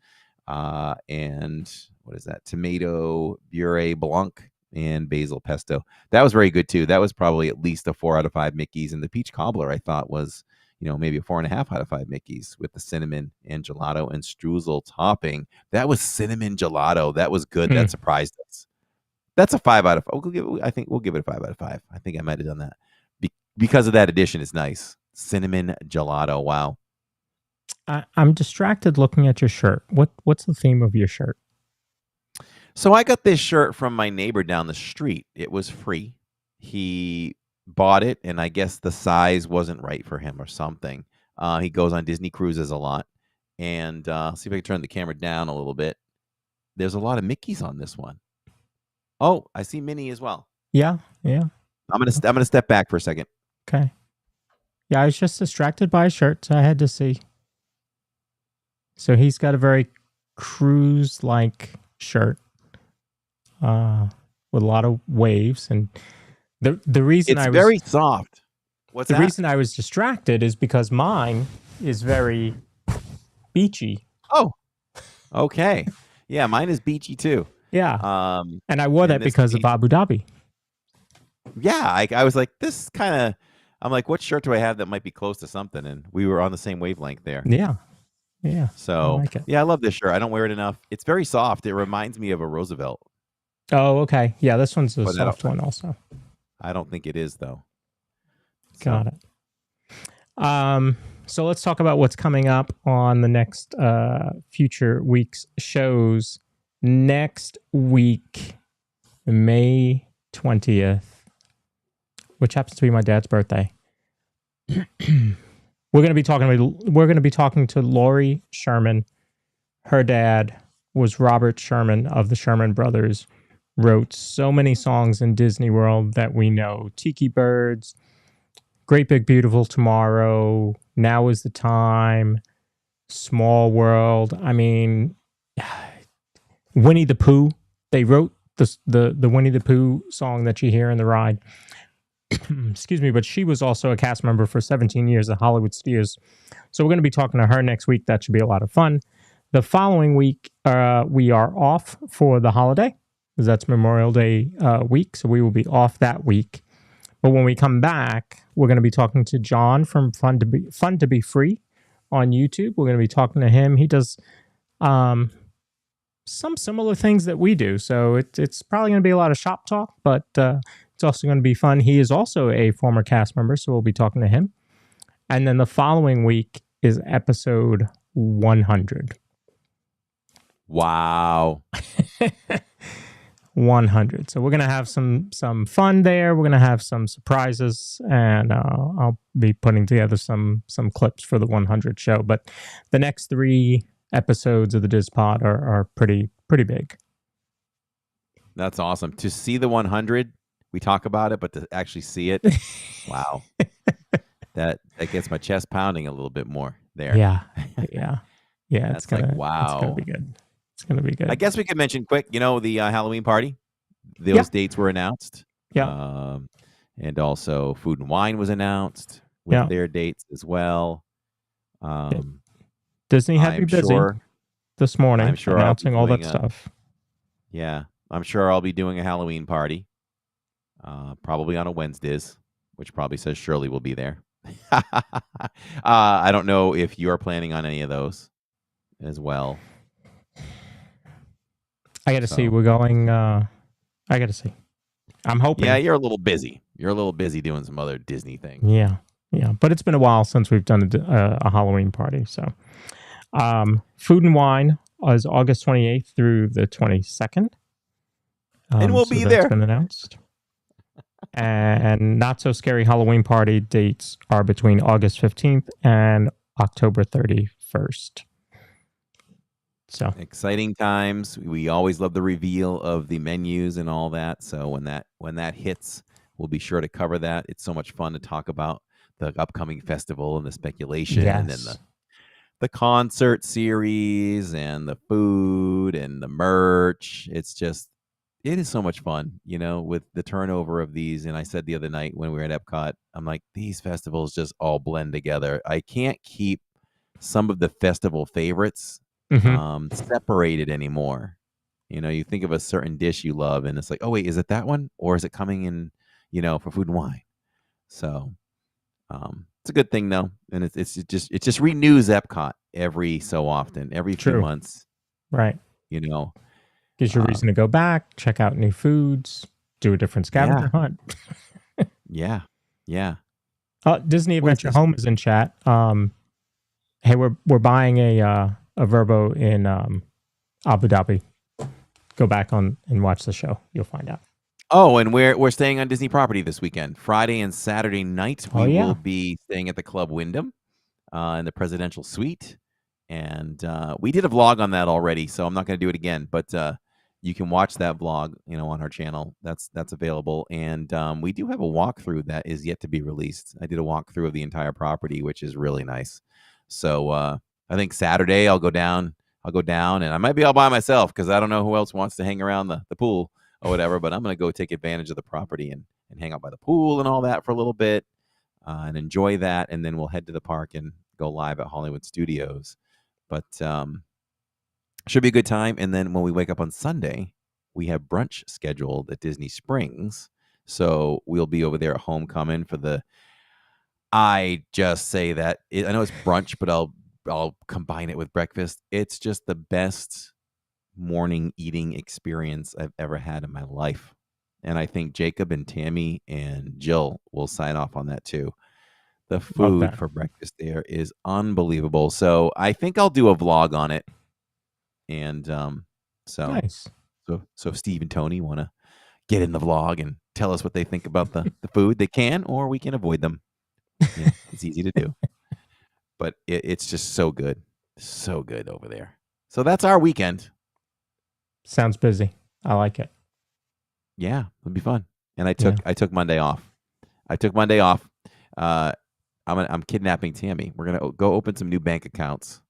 and what is that? Tomato beurre blanc and basil pesto. That was very good too. That was probably at least a 4 out of 5 Mickeys. And the peach cobbler, I thought, was, maybe a 4.5 out of 5 Mickeys with the cinnamon and gelato and streusel topping. That was cinnamon gelato. That was good. That surprised us. That's a 5 out of 5. I think we'll give it a 5 out of 5. I think I might have done that because of that addition. It's nice. Cinnamon gelato. Wow. I'm distracted looking at your shirt. What's the theme of your shirt? So I got this shirt from my neighbor down the street. It was free. He bought it, and I guess the size wasn't right for him or something. He goes on Disney cruises a lot. And see if I can turn the camera down a little bit. There's a lot of Mickeys on this one. Oh, I see Minnie as well. Yeah. I'm gonna step back for a second. Okay. I was just distracted by a shirt, so I had to see. So he's got a very cruise-like shirt with a lot of waves, and the reason It's very soft. The reason I was distracted is because mine is very beachy. Oh, okay. Yeah, mine is beachy too. Yeah. And I wore that because of Abu Dhabi. Yeah, I was like, this kind of. I'm like, what shirt do I have that might be close to something? And we were on the same wavelength there. Yeah. Yeah. So, I like it. yeah, I love this shirt. I don't wear it enough. It's very soft. It reminds me of a Roosevelt. Oh, okay. Yeah, this one's a soft one also. I don't think it is, though. Got it. So let's talk about what's coming up on the next future week's shows. Next week, May 20th, which happens to be my dad's birthday. We're going to be talking to Lori Sherman. Her dad was Robert Sherman of the Sherman Brothers. Wrote so many songs in Disney World that we know. Tiki Birds, Great Big Beautiful Tomorrow, Now Is the Time, Small World. I mean, Winnie the Pooh. They wrote the Winnie the Pooh song that you hear in the ride. Excuse me, but she was also a cast member for 17 years at Hollywood Studios. So we're going to be talking to her next week. That should be a lot of fun. The following week, we are off for the holiday, because that's Memorial Day week. So we will be off that week. But when we come back, we're going to be talking to John from Fun to Be Free on YouTube. We're going to be talking to him. He does some similar things that we do. So it's probably going to be a lot of shop talk, but it's also going to be fun. He is also a former cast member, so we'll be talking to him. And then the following week is episode 100. Wow. 100. So we're going to have some fun there. We're going to have some surprises, and I'll be putting together some clips for the 100 show. But the next 3 episodes of the DIZPod are pretty big. That's awesome. To see the 100, we talk about it, but to actually see it, wow. That gets my chest pounding a little bit more there. Yeah. That's wow. It's going to be good. It's going to be good. I guess we could mention quick, the Halloween party. Those dates were announced. Yeah. And also Food and Wine was announced with their dates as well. Disney had me busy this morning announcing all that stuff. Yeah. I'm sure I'll be doing a Halloween party. Probably on a Wednesdays, which probably says Shirley will be there. I don't know if you're planning on any of those as well. I got to see. We're going. I got to see. I'm hoping. Yeah, you're a little busy. You're a little busy doing some other Disney things. Yeah. But it's been a while since we've done a Halloween party. So, Food and Wine is August 28th through the 22nd. And we'll be there. That's been announced. And Not So Scary Halloween party dates are between August 15th and October 31st. So exciting times. We always love the reveal of the menus and all that. So when that hits, we'll be sure to cover that. It's so much fun to talk about the upcoming festival and the speculation and the concert series and the food and the merch. It is so much fun, with the turnover of these. And I said the other night when we were at Epcot, I'm like, these festivals just all blend together. I can't keep some of the festival favorites separated anymore. You think of a certain dish you love, and it's like, oh wait, is it that one, or is it coming in, for Food and Wine? So, it's a good thing though, and it just renews Epcot every so often, every few months, right? Gives you a reason to go back, check out new foods, do a different scavenger hunt. Yeah. Disney Adventure Home is in chat. Hey, we're buying a Verbo in Abu Dhabi. Go back on and watch the show. You'll find out. Oh, and we're staying on Disney property this weekend. Friday and Saturday night, we will be staying at the Club Wyndham in the Presidential Suite. And we did a vlog on that already, so I'm not going to do it again. But you can watch that vlog, on our channel. That's available, and we do have a walkthrough that is yet to be released. I did a walkthrough of the entire property, which is really nice. So I think Saturday I'll go down, and I might be all by myself because I don't know who else wants to hang around the pool or whatever. But I'm gonna go take advantage of the property and hang out by the pool and all that for a little bit, and enjoy that, and then we'll head to the park and go live at Hollywood Studios. But should be a good time. And then when we wake up on Sunday, we have brunch scheduled at Disney Springs. So we'll be over there at Homecoming for the. I just say that I know it's brunch, but I'll combine it with breakfast. It's just the best morning eating experience I've ever had in my life. And I think Jacob and Tammy and Jill will sign off on that too. The food for breakfast there is unbelievable. So I think I'll do a vlog on it. And Nice. So if Steve and Tony want to get in the vlog and tell us what they think about the food, they can, or we can avoid them. Yeah, it's easy to do. But it's just so good over there. So that's our weekend. Sounds busy. I like it. Yeah, it'll be fun. And I took Monday off. I'm kidnapping Tammy. We're gonna go open some new bank accounts,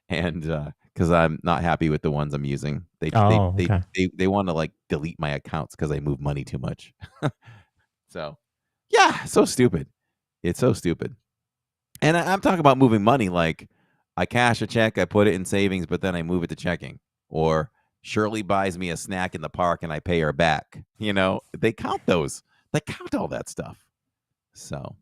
and because I'm not happy with the ones I'm using. They want to like delete my accounts because I move money too much. So yeah, so stupid. It's so stupid. And I'm talking about moving money like I cash a check, I put it in savings, but then I move it to checking. Or Shirley buys me a snack in the park and I pay her back. They count those. They count all that stuff. So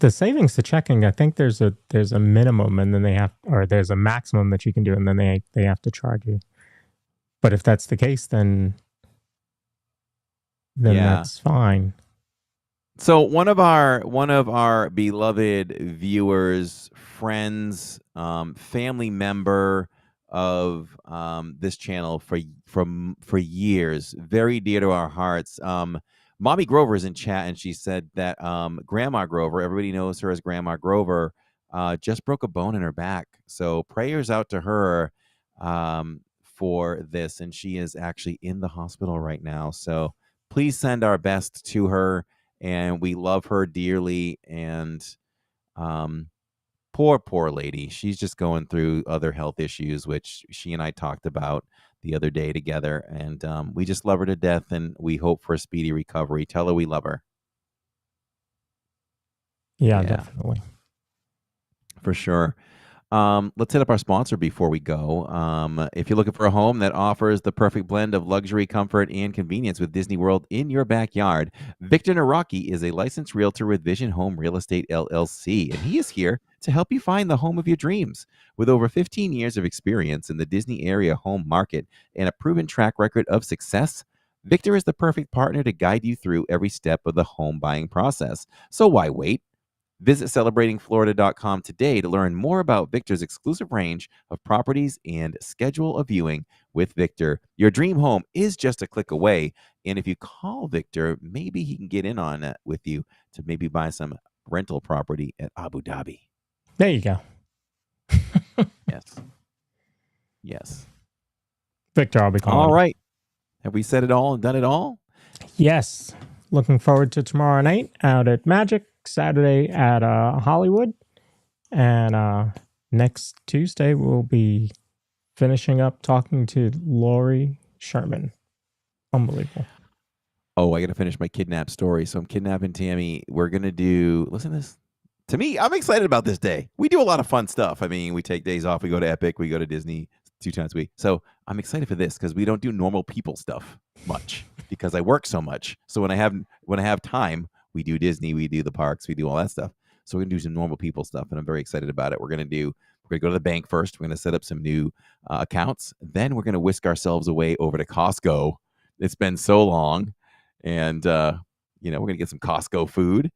the savings to checking, I think there's a minimum, and then there's a maximum that you can do, and then they have to charge you. But if that's the case, then that's fine. So one of our beloved viewers, friends, family member of this channel for years, very dear to our hearts. Mommy Grover is in chat, and she said that Grandma Grover, everybody knows her as Grandma Grover, just broke a bone in her back. So prayers out to her for this, and she is actually in the hospital right now. So please send our best to her, and we love her dearly. And poor lady, she's just going through other health issues, which she and I talked about the other day together, and we just love her to death, and we hope for a speedy recovery. Tell her we love her. Yeah, definitely. For sure. Let's hit up our sponsor before we go. If you're looking for a home that offers the perfect blend of luxury, comfort, and convenience with Disney World in your backyard, Victor Naraki is a licensed realtor with Vision Home Real Estate LLC, and he is here to help you find the home of your dreams. With over 15 years of experience in the Disney area home market and a proven track record of success, Victor is the perfect partner to guide you through every step of the home buying process. So why wait? Visit celebratingflorida.com today to learn more about Victor's exclusive range of properties and schedule a viewing with Victor. Your dream home is just a click away, and if you call Victor, maybe he can get in on it with you to maybe buy some rental property at Abu Dhabi. There you go. Yes. Victor, I'll be calling. All right. Have we said it all and done it all? Yes. Looking forward to tomorrow night out at Magic, Saturday at Hollywood, and next Tuesday we'll be finishing up talking to Lori Sherman. Unbelievable. Oh, I got to finish my kidnap story. So I'm kidnapping Tammy. We're going to listen to this. To me, I'm excited about this day. We do a lot of fun stuff. I mean, we take days off. We go to Epic. We go to Disney 2 times a week. So I'm excited for this because we don't do normal people stuff much because I work so much. So when I have time, we do Disney, we do the parks, we do all that stuff. So we're going to do some normal people stuff, and I'm very excited about it. We're going to go to the bank first. We're going to set up some new accounts. Then we're going to whisk ourselves away over to Costco. It's been so long. And, we're going to get some Costco food.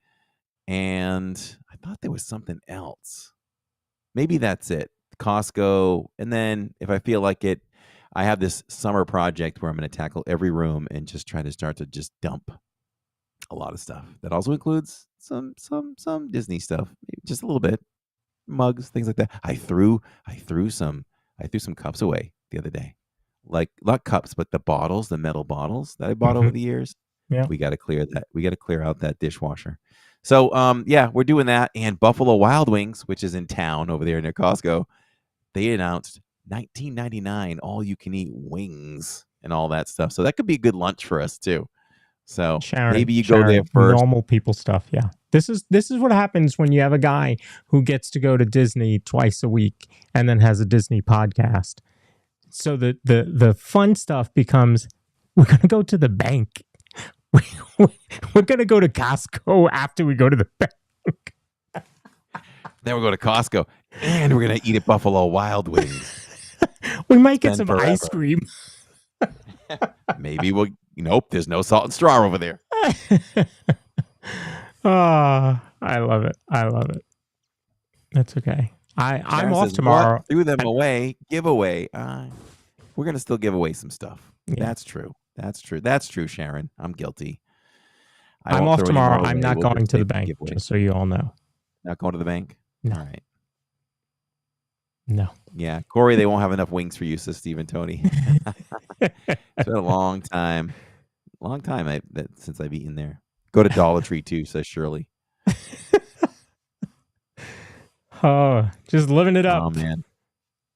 And I thought there was something else. Maybe that's it. Costco. And then if I feel like it, I have this summer project where I'm going to tackle every room and just try to start to just dump a lot of stuff. That also includes some Disney stuff, maybe just a little bit, mugs, things like that. I threw some cups away the other day. like not cups, but the bottles, the metal bottles that I bought over the years. Yeah. We got to clear that. We got to clear out that dishwasher. So, yeah, we're doing that. And Buffalo Wild Wings, which is in town over there near Costco, they announced $19.99 all you can eat wings and all that stuff. So that could be a good lunch for us too. So Sharon, maybe you go there first. Normal people stuff. Yeah. This is what happens when you have a guy who gets to go to Disney twice a week and then has a Disney podcast. So the fun stuff becomes, we're going to go to the bank. We're going to go to Costco after we go to the bank. Then we'll go to Costco and we're going to eat at Buffalo Wild Wings. We might get some ice cream. Maybe we'll, nope, there's no salt and straw over there. Oh, I love it. I love it. That's okay. I'm off says, tomorrow. Threw them away. Giveaway. We're going to still give away some stuff. Yeah. That's true. That's true. That's true, Sharon. I'm guilty. I'm off tomorrow. I'm not going to the bank, just so you all know. Not going to the bank? No. All right. No. Yeah. Corey, they won't have enough wings for you, says Steve and Tony. It's been a long time. Since I've eaten there. Go to Dollar Tree too, says Shirley. Oh, just living it up. Oh, man.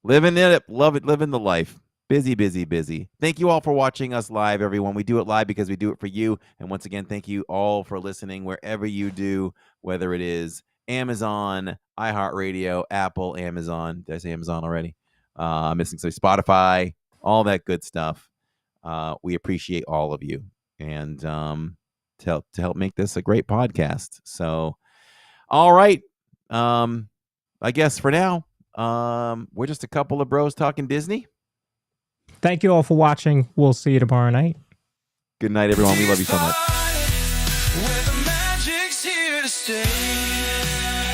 Living it up. Love it. Living the life. Busy, busy, busy. Thank you all for watching us live, everyone. We do it live because we do it for you. And once again, thank you all for listening wherever you do, whether it is Amazon, iHeartRadio, Apple, Amazon. Did I say Amazon already? I'm missing some Spotify, all that good stuff. We appreciate all of you and to help make this a great podcast. So, all right. I guess for now, we're just a couple of bros talking Disney. Thank you all for watching. We'll see you tomorrow night. Good night, everyone. We love you so much. Where the magic's here to stay.